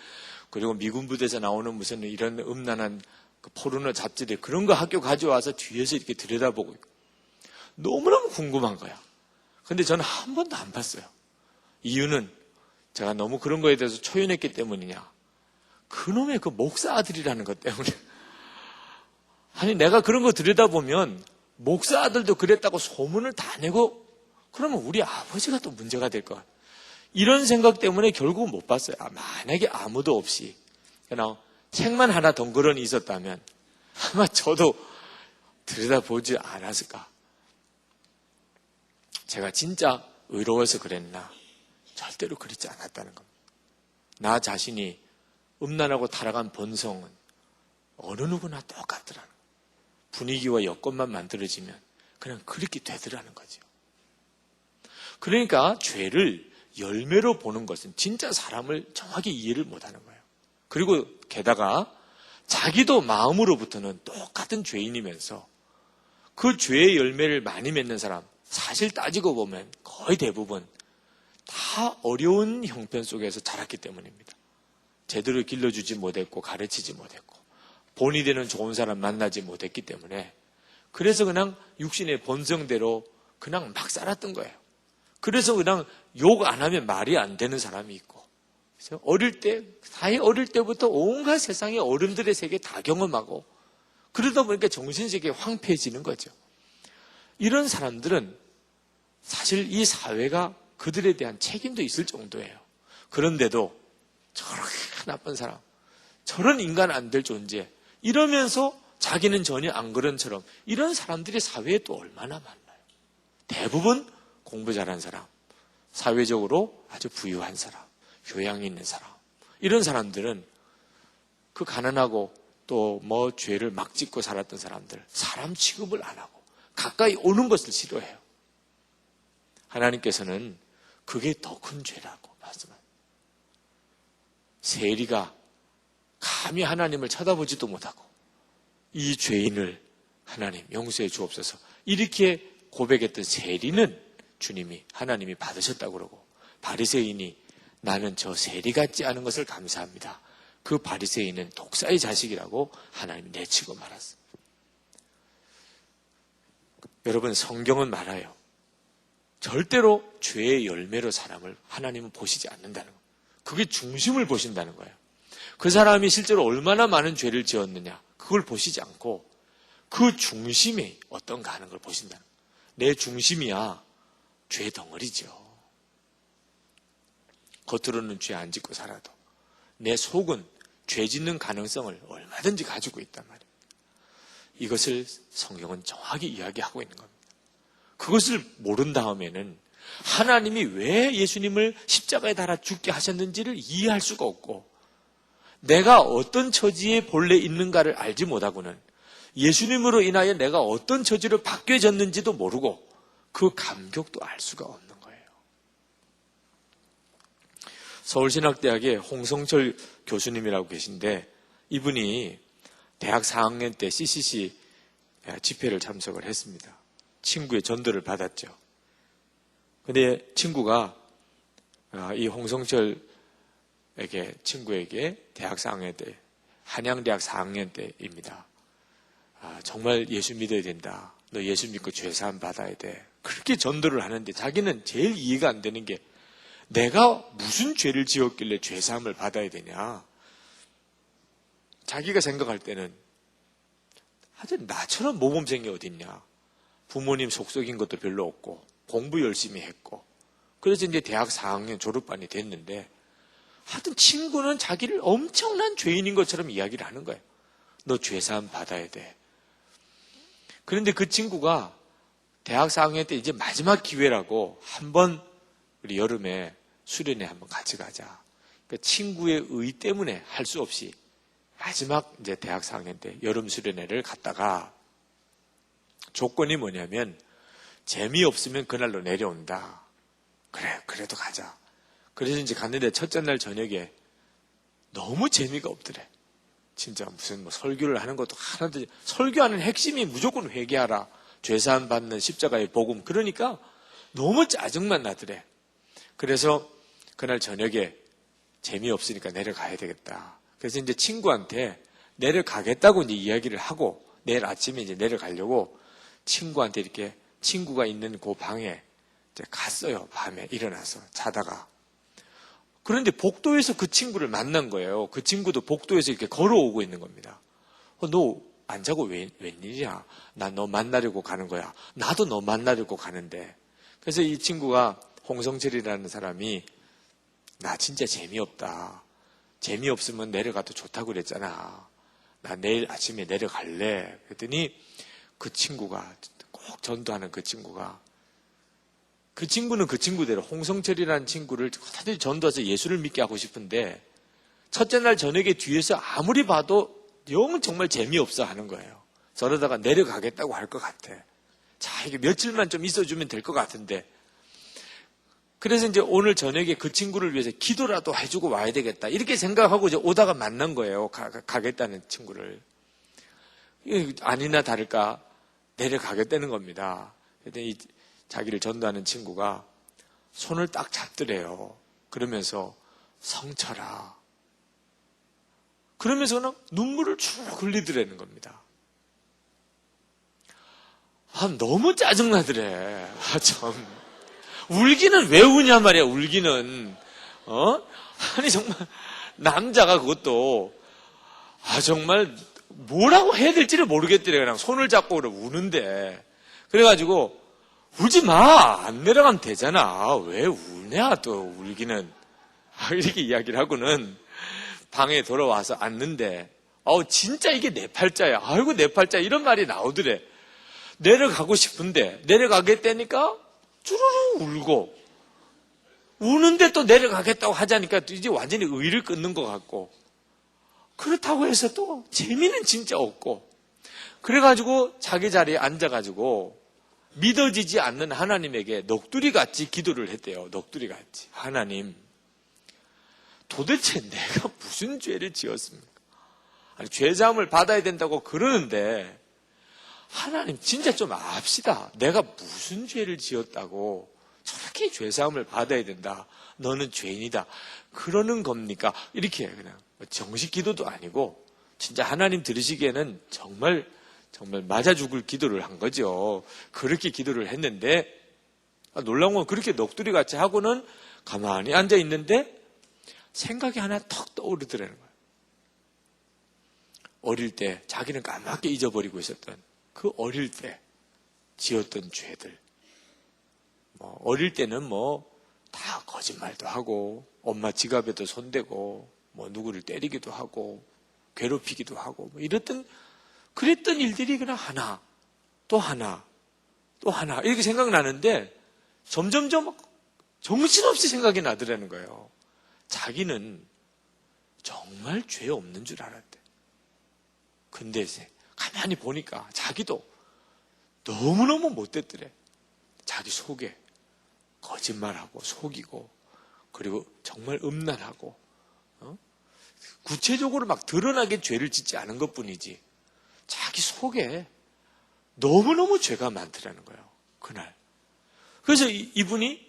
그리고 미군 부대에서 나오는 무슨 이런 음란한 그 포르노 잡지들 그런 거 학교 가져와서 뒤에서 이렇게 들여다보고 있고 너무너무 궁금한 거야. 근데 저는 한 번도 안 봤어요. 이유는 제가 너무 그런 거에 대해서 초연했기 때문이냐. 그놈의 그 목사 아들이라는 것 때문에. 아니 내가 그런 거 들여다보면 목사 아들도 그랬다고 소문을 다 내고 그러면 우리 아버지가 또 문제가 될 것 같아요. 이런 생각 때문에 결국은 못 봤어요. 만약에 아무도 없이 그냥 책만 하나 덩그러니 있었다면 아마 저도 들여다보지 않았을까. 제가 진짜 의로워서 그랬나? 절대로 그렇지 않았다는 겁니다. 나 자신이 음란하고 타락한 본성은 어느 누구나 똑같더라는 거예요. 분위기와 여건만 만들어지면 그냥 그렇게 되더라는 거죠. 그러니까 죄를 열매로 보는 것은 진짜 사람을 정확히 이해를 못하는 거예요. 그리고 게다가 자기도 마음으로부터는 똑같은 죄인이면서 그 죄의 열매를 많이 맺는 사람 사실 따지고 보면 거의 대부분 다 어려운 형편 속에서 자랐기 때문입니다. 제대로 길러주지 못했고 가르치지 못했고 본이 되는 좋은 사람 만나지 못했기 때문에 그래서 그냥 육신의 본성대로 그냥 막 살았던 거예요. 그래서 그냥 욕 안 하면 말이 안 되는 사람이 있고 그래서 어릴 때부터 온갖 세상의 어른들의 세계 다 경험하고 그러다 보니까 정신세계가 황폐해지는 거죠. 이런 사람들은 사실 이 사회가 그들에 대한 책임도 있을 정도예요. 그런데도 저렇게 나쁜 사람, 저런 인간 안 될 존재 이러면서 자기는 전혀 안 그런처럼 이런 사람들이 사회에 또 얼마나 많나요? 대부분 공부 잘한 사람, 사회적으로 아주 부유한 사람, 교양이 있는 사람 이런 사람들은 그 가난하고 또 뭐 죄를 막 짓고 살았던 사람들 사람 취급을 안 하고 가까이 오는 것을 싫어해요. 하나님께서는 그게 더 큰 죄라고 말씀합니다. 세리가 감히 하나님을 쳐다보지도 못하고 이 죄인을 하나님 용서해 주옵소서 이렇게 고백했던 세리는 주님이 하나님이 받으셨다고 그러고 바리새인이 나는 저 세리 같지 않은 것을 감사합니다. 그 바리새인은 독사의 자식이라고 하나님이 내치고 말았습니다. 여러분 성경은 말아요. 절대로 죄의 열매로 사람을 하나님은 보시지 않는다는 거예요. 그게 중심을 보신다는 거예요. 그 사람이 실제로 얼마나 많은 죄를 지었느냐 그걸 보시지 않고 그 중심이 어떤가 하는 걸 보신다는 거예요. 내 중심이야 죄 덩어리죠. 겉으로는 죄 안 짓고 살아도 내 속은 죄 짓는 가능성을 얼마든지 가지고 있단 말이에요. 이것을 성경은 정확히 이야기하고 있는 겁니다. 그것을 모른 다음에는 하나님이 왜 예수님을 십자가에 달아 죽게 하셨는지를 이해할 수가 없고 내가 어떤 처지에 본래 있는가를 알지 못하고는 예수님으로 인하여 내가 어떤 처지로 바뀌어졌는지도 모르고 그 감격도 알 수가 없는 거예요. 서울신학대학에 홍성철 교수님이라고 계신데 이분이 대학 4학년 때 CCC 집회를 참석을 했습니다. 친구의 전도를 받았죠. 근데 친구가 이 홍성철 친구에게 대학 4학년 때, 한양대학 4학년 때입니다. 정말 예수 믿어야 된다. 너 예수 믿고 죄사함 받아야 돼. 그렇게 전도를 하는데 자기는 제일 이해가 안 되는 게 내가 무슨 죄를 지었길래 죄사함을 받아야 되냐. 자기가 생각할 때는 하여튼 나처럼 모범생이 어딨냐. 부모님 속썩인 것도 별로 없고 공부 열심히 했고 그래서 이제 대학 4학년 졸업반이 됐는데 하여튼 친구는 자기를 엄청난 죄인인 것처럼 이야기를 하는 거예요. 너 죄사함 받아야 돼. 그런데 그 친구가 대학 4학년 때 이제 마지막 기회라고 한번 우리 여름에 수련회 한번 같이 가자. 그 친구의 의 때문에 할 수 없이 마지막 이제 대학 4학년 때 여름 수련회를 갔다가 조건이 뭐냐면 재미없으면 그날로 내려온다. 그래, 그래도 가자. 그래서 이제 갔는데 첫째 날 저녁에 너무 재미가 없더래. 진짜 무슨 뭐 설교를 하는 것도 하나도, 설교하는 핵심이 무조건 회개하라. 죄사함 받는 십자가의 복음. 그러니까 너무 짜증만 나더래. 그래서 그날 저녁에 재미없으니까 내려가야 되겠다. 그래서 이제 친구한테 내려가겠다고 이제 이야기를 하고 내일 아침에 이제 내려가려고 친구한테 이렇게 친구가 있는 그 방에 이제 갔어요. 밤에 일어나서 자다가. 그런데 복도에서 그 친구를 만난 거예요. 그 친구도 복도에서 이렇게 걸어오고 있는 겁니다. 너 안 자고 웬일이야? 나 너 만나려고 가는 거야. 나도 너 만나려고 가는데. 그래서 이 친구가 홍성철이라는 사람이 나 진짜 재미없다. 재미없으면 내려가도 좋다고 그랬잖아. 나 내일 아침에 내려갈래. 그랬더니 그 친구가 꼭 전도하는 그 친구가 그 친구는 그 친구대로 홍성철이라는 친구를 다들 전도해서 예수를 믿게 하고 싶은데 첫째 날 저녁에 뒤에서 아무리 봐도 영 정말 재미없어 하는 거예요. 저러다가 내려가겠다고 할 것 같아. 자, 이게 며칠만 좀 있어주면 될 것 같은데. 그래서 이제 오늘 저녁에 그 친구를 위해서 기도라도 해주고 와야 되겠다. 이렇게 생각하고 이제 오다가 만난 거예요. 가겠다는 친구를. 아니나 다를까 내려가겠다는 겁니다. 그랬더니 자기를 전도하는 친구가 손을 딱 잡더래요. 그러면서 성철아. 그러면서 그냥 눈물을 쭉 흘리더라는 겁니다. 너무 짜증나더래. 참. 울기는 왜 우냐 말이야, 울기는. 아니, 정말, 남자가 그것도, 정말, 뭐라고 해야 될지를 모르겠더래. 그냥 손을 잡고 그래, 우는데. 그래가지고, 울지 마! 안 내려가면 되잖아. 왜 우냐, 또, 울기는. 이렇게 이야기를 하고는, 방에 돌아와서 앉는데, 진짜 이게 내 팔자야. 아이고, 내 팔자. 이런 말이 나오더래. 내려가고 싶은데, 내려가겠다니까, 쭈루루 울고, 우는데 또 내려가겠다고 하자니까 이제 완전히 의를 끊는 것 같고, 그렇다고 해서 또 재미는 진짜 없고, 그래가지고 자기 자리에 앉아가지고 믿어지지 않는 하나님에게 넋두리같이 기도를 했대요. 넋두리같이. 하나님, 도대체 내가 무슨 죄를 지었습니까? 아니, 죄사함을 받아야 된다고 그러는데, 하나님 진짜 좀 압시다. 내가 무슨 죄를 지었다고 저렇게 죄사함을 받아야 된다. 너는 죄인이다. 그러는 겁니까? 이렇게 그냥 정식 기도도 아니고 진짜 하나님 들으시기에는 정말 맞아 죽을 기도를 한 거죠. 그렇게 기도를 했는데 놀라운 건 그렇게 넋두리 같이 하고는 가만히 앉아 있는데 생각이 하나 턱 떠오르더라는 거예요. 어릴 때 자기는 까맣게 잊어버리고 있었던 그 어릴 때 지었던 죄들. 어릴 때는 다 거짓말도 하고, 엄마 지갑에도 손대고, 누구를 때리기도 하고, 괴롭히기도 하고, 그랬던 일들이 그냥 하나, 또 하나, 또 하나, 이렇게 생각나는데, 점점점 정신없이 생각이 나더라는 거예요. 자기는 정말 죄 없는 줄 알았대. 근데 가만히 보니까 자기도 너무너무 못됐더래. 자기 속에 거짓말하고 속이고 그리고 정말 음란하고 구체적으로 막 드러나게 죄를 짓지 않은 것뿐이지 자기 속에 너무너무 죄가 많더라는 거예요. 그날. 그래서 이분이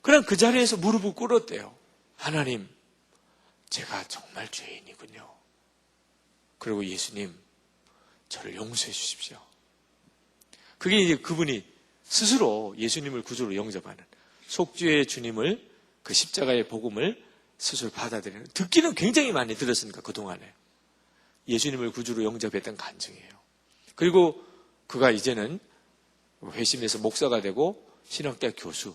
그냥 그 자리에서 무릎을 꿇었대요. 하나님, 제가 정말 죄인이군요. 그리고 예수님, 저를 용서해 주십시오. 그게 이제 그분이 스스로 예수님을 구주로 영접하는 속죄의 주님을 그 십자가의 복음을 스스로 받아들이는 듣기는 굉장히 많이 들었으니까 그동안에 예수님을 구주로 영접했던 간증이에요. 그리고 그가 이제는 회심해서 목사가 되고 신학대학 교수,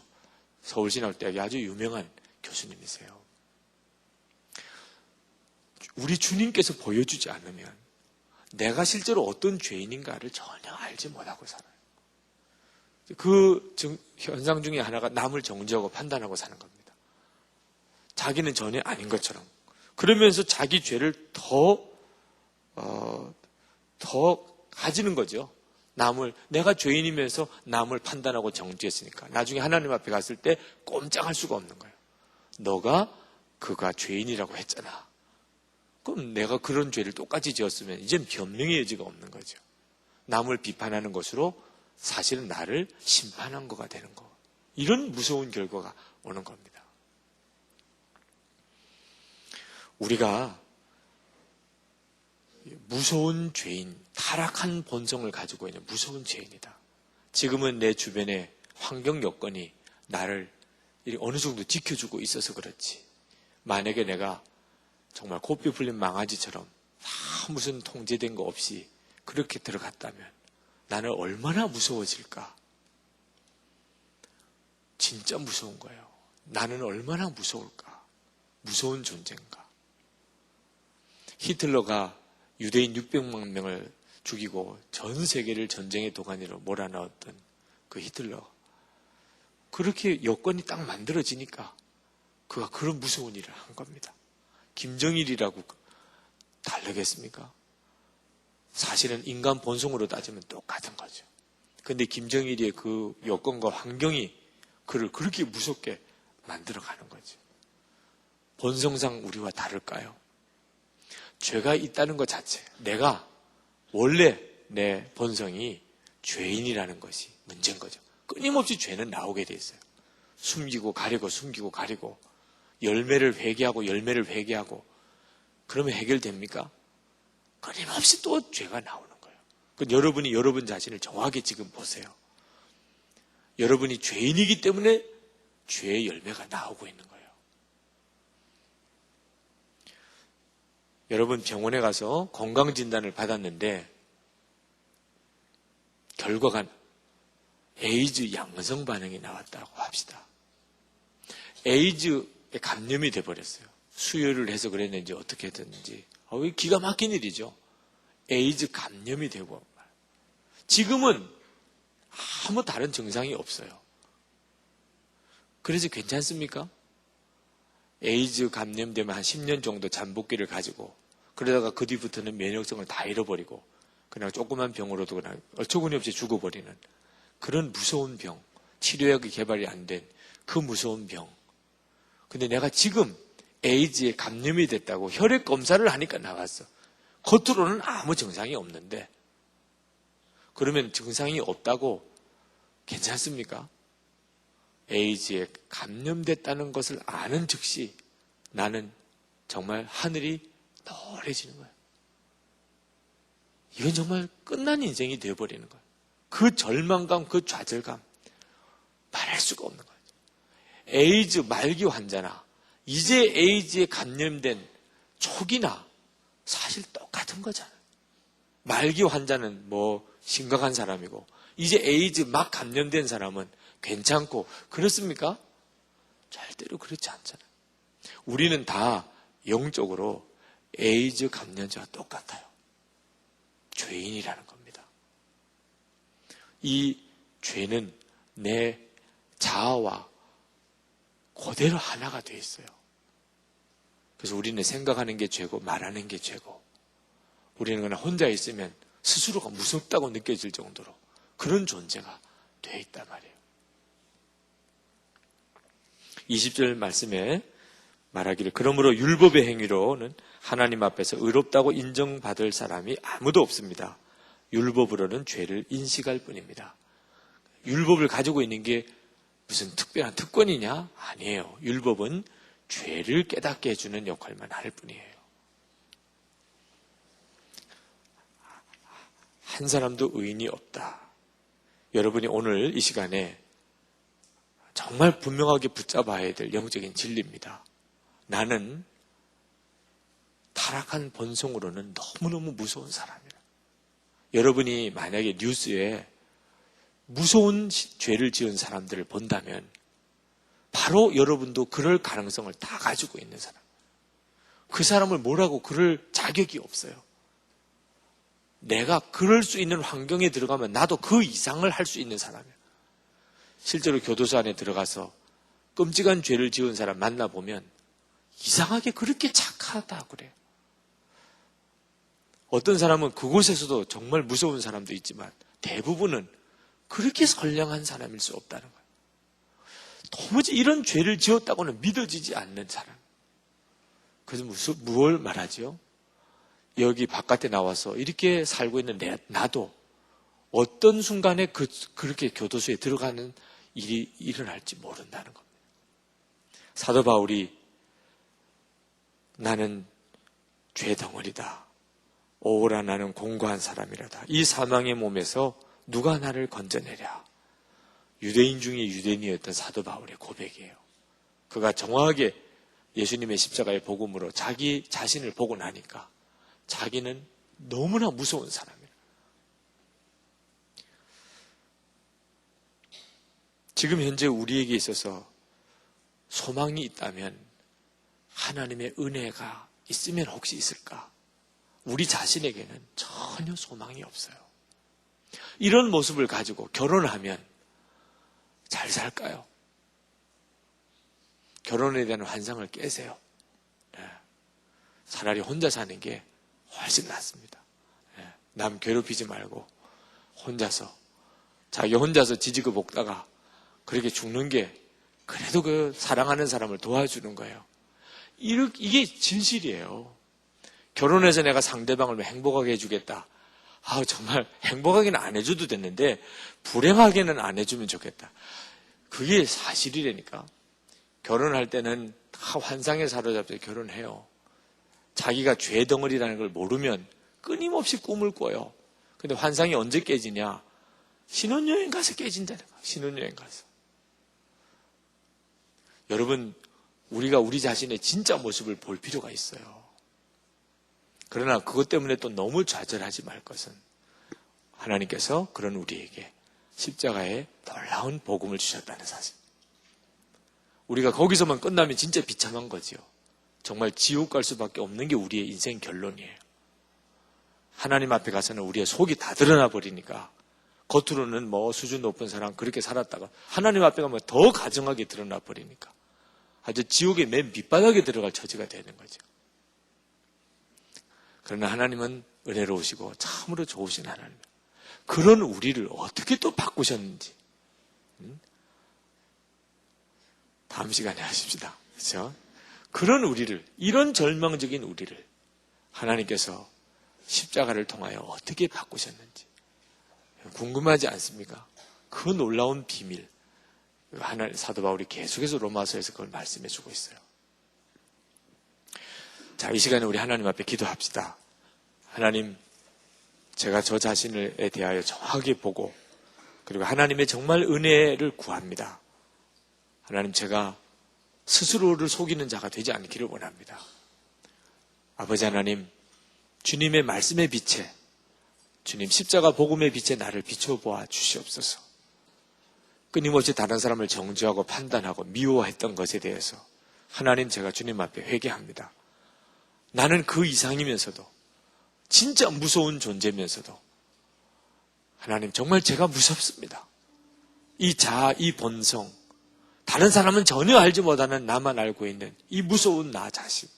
서울신학대학의 아주 유명한 교수님이세요. 우리 주님께서 보여주지 않으면 내가 실제로 어떤 죄인인가를 전혀 알지 못하고 살아요. 그 현상 중에 하나가 남을 정죄하고 판단하고 사는 겁니다. 자기는 전혀 아닌 것처럼. 그러면서 자기 죄를 더 가지는 거죠. 내가 죄인이면서 남을 판단하고 정죄했으니까. 나중에 하나님 앞에 갔을 때 꼼짝할 수가 없는 거예요. 그가 죄인이라고 했잖아. 그럼 내가 그런 죄를 똑같이 지었으면 이젠 변명의 여지가 없는 거죠. 남을 비판하는 것으로 사실은 나를 심판한 거가 되는 거. 이런 무서운 결과가 오는 겁니다. 우리가 무서운 죄인, 타락한 본성을 가지고 있는 무서운 죄인이다. 지금은 내 주변의 환경 여건이 나를 어느 정도 지켜주고 있어서 그렇지. 만약에 내가 정말 고삐 풀린 망아지처럼 무슨 통제된 거 없이 그렇게 들어갔다면 나는 얼마나 무서워질까? 진짜 무서운 거예요. 나는 얼마나 무서울까? 무서운 존재인가? 히틀러가 유대인 600만 명을 죽이고 전 세계를 전쟁의 도가니로 몰아넣었던 그 히틀러. 그렇게 여건이 딱 만들어지니까 그가 그런 무서운 일을 한 겁니다. 김정일이라고 다르겠습니까? 사실은 인간 본성으로 따지면 똑같은 거죠. 그런데 김정일의 그 여건과 환경이 그를 그렇게 무섭게 만들어가는 거죠. 본성상 우리와 다를까요? 죄가 있다는 것 자체, 내가 원래 내 본성이 죄인이라는 것이 문제인 거죠. 끊임없이 죄는 나오게 돼 있어요. 숨기고 가리고 열매를 회개하고 그러면 해결됩니까? 끊임없이 또 죄가 나오는 거예요. 여러분이 여러분 자신을 정확하게 지금 보세요. 여러분이 죄인이기 때문에 죄의 열매가 나오고 있는 거예요. 여러분 병원에 가서 건강진단을 받았는데 결과가 에이즈 양성 반응이 나왔다고 합시다. 에이즈에 감염이 돼버렸어요. 수혈을 해서 그랬는지 어떻게 했는지. 기가 막힌 일이죠. 에이즈 감염이 되고. 지금은 아무 다른 증상이 없어요. 그래서 괜찮습니까? 에이즈 감염되면 한 10년 정도 잠복기를 가지고 그러다가 그 뒤부터는 면역성을 다 잃어버리고 그냥 조그만 병으로도 그냥 어처구니 없이 죽어버리는 그런 무서운 병, 치료약이 개발이 안 된 그 무서운 병. 근데 내가 지금 에이즈에 감염이 됐다고 혈액 검사를 하니까 나왔어. 겉으로는 아무 증상이 없는데 그러면 증상이 없다고 괜찮습니까? 에이즈에 감염됐다는 것을 아는 즉시 나는 정말 하늘이 노래지는 거예요. 이건 정말 끝난 인생이 되어버리는 거예요. 그 절망감, 그 좌절감 말할 수가 없는 거예요. 에이즈 말기 환자나 이제 에이즈에 감염된 초기나 사실 똑같은 거잖아요. 말기 환자는 심각한 사람이고 이제 에이즈 막 감염된 사람은 괜찮고 그렇습니까? 절대로 그렇지 않잖아요. 우리는 다 영적으로 에이즈 감염자와 똑같아요. 죄인이라는 겁니다. 이 죄는 내 자아와 그대로 하나가 되어 있어요. 그래서 우리는 생각하는 게 죄고 말하는 게 죄고 우리는 그냥 혼자 있으면 스스로가 무섭다고 느껴질 정도로 그런 존재가 돼 있단 말이에요. 20절 말씀에 말하기를 그러므로 율법의 행위로는 하나님 앞에서 의롭다고 인정받을 사람이 아무도 없습니다. 율법으로는 죄를 인식할 뿐입니다. 율법을 가지고 있는 게 무슨 특별한 특권이냐? 아니에요. 율법은 죄를 깨닫게 해주는 역할만 할 뿐이에요. 한 사람도 의인이 없다. 여러분이 오늘 이 시간에 정말 분명하게 붙잡아야 될 영적인 진리입니다. 나는 타락한 본성으로는 너무너무 무서운 사람이에요. 여러분이 만약에 뉴스에 무서운 죄를 지은 사람들을 본다면 바로 여러분도 그럴 가능성을 다 가지고 있는 사람. 그 사람을 뭐라고 그럴 자격이 없어요. 내가 그럴 수 있는 환경에 들어가면 나도 그 이상을 할 수 있는 사람이에요. 실제로 교도소 안에 들어가서 끔찍한 죄를 지은 사람 만나보면 이상하게 그렇게 착하다 그래요. 어떤 사람은 그곳에서도 정말 무서운 사람도 있지만 대부분은 그렇게 선량한 사람일 수 없다는 거예요. 도무지 이런 죄를 지었다고는 믿어지지 않는 사람. 그래서 무엇을 말하죠? 여기 바깥에 나와서 이렇게 살고 있는 나도 어떤 순간에 그렇게 교도소에 들어가는 일이 일어날지 모른다는 겁니다. 사도 바울이 나는 죄 덩어리다. 오라 나는 공고한 사람이라다. 이 사망의 몸에서 누가 나를 건져내랴. 유대인 중에 유대인이었던 사도 바울의 고백이에요. 그가 정확하게 예수님의 십자가의 복음으로 자기 자신을 보고 나니까 자기는 너무나 무서운 사람이에요. 지금 현재 우리에게 있어서 소망이 있다면 하나님의 은혜가 있으면 혹시 있을까? 우리 자신에게는 전혀 소망이 없어요. 이런 모습을 가지고 결혼하면 잘 살까요? 결혼에 대한 환상을 깨세요. 차라리 혼자 사는 게 훨씬 낫습니다. 남 괴롭히지 말고 혼자서 자기 혼자서 지지고 볶다가 그렇게 죽는 게 그래도 그 사랑하는 사람을 도와주는 거예요. 이게 진실이에요. 결혼해서 내가 상대방을 행복하게 해주겠다. 정말 행복하게는 안 해줘도 됐는데 불행하게는 안 해주면 좋겠다. 그게 사실이라니까. 결혼할 때는 다 환상에 사로잡혀 결혼해요. 자기가 죄 덩어리라는 걸 모르면 끊임없이 꿈을 꿔요. 근데 환상이 언제 깨지냐? 신혼여행 가서 깨진다는 거예요. 신혼여행 가서. 여러분, 우리가 우리 자신의 진짜 모습을 볼 필요가 있어요. 그러나 그것 때문에 또 너무 좌절하지 말 것은 하나님께서 그런 우리에게 십자가에 놀라운 복음을 주셨다는 사실. 우리가 거기서만 끝나면 진짜 비참한 거지요. 정말 지옥 갈 수밖에 없는 게 우리의 인생 결론이에요. 하나님 앞에 가서는 우리의 속이 다 드러나 버리니까 겉으로는 수준 높은 사람 그렇게 살았다가 하나님 앞에 가면 더 가증하게 드러나 버리니까 아주 지옥의 맨 밑바닥에 들어갈 처지가 되는 거죠. 그러나 하나님은 은혜로우시고 참으로 좋으신 하나님. 그런 우리를 어떻게 또 바꾸셨는지 다음 시간에 하십시다. 그렇죠? 그런 우리를, 이런 절망적인 우리를 하나님께서 십자가를 통하여 어떻게 바꾸셨는지 궁금하지 않습니까? 그 놀라운 비밀, 사도 바울이 계속해서 로마서에서 그걸 말씀해 주고 있어요. 자, 이 시간에 우리 하나님 앞에 기도합시다. 하나님, 제가 저 자신에 대하여 정확하게 보고 그리고 하나님의 정말 은혜를 구합니다. 하나님, 제가 스스로를 속이는 자가 되지 않기를 원합니다. 아버지 하나님, 주님의 말씀의 빛에, 주님 십자가 복음의 빛에 나를 비춰보아 주시옵소서. 끊임없이 다른 사람을 정죄하고 판단하고 미워했던 것에 대해서 하나님, 제가 주님 앞에 회개합니다. 나는 그 이상이면서도 진짜 무서운 존재면서도 하나님, 정말 제가 무섭습니다. 이 자아, 이 본성, 다른 사람은 전혀 알지 못하는 나만 알고 있는 이 무서운 나 자신,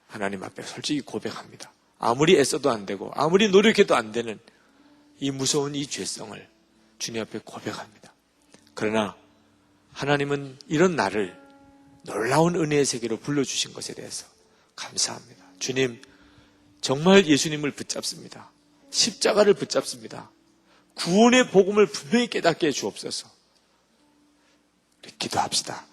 하나님 앞에 솔직히 고백합니다. 아무리 애써도 안 되고 아무리 노력해도 안 되는 이 무서운 이 죄성을 주님 앞에 고백합니다. 그러나 하나님은 이런 나를 놀라운 은혜의 세계로 불러주신 것에 대해서 감사합니다. 주님, 정말 예수님을 붙잡습니다. 십자가를 붙잡습니다. 구원의 복음을 분명히 깨닫게 해 주옵소서. 기도합시다.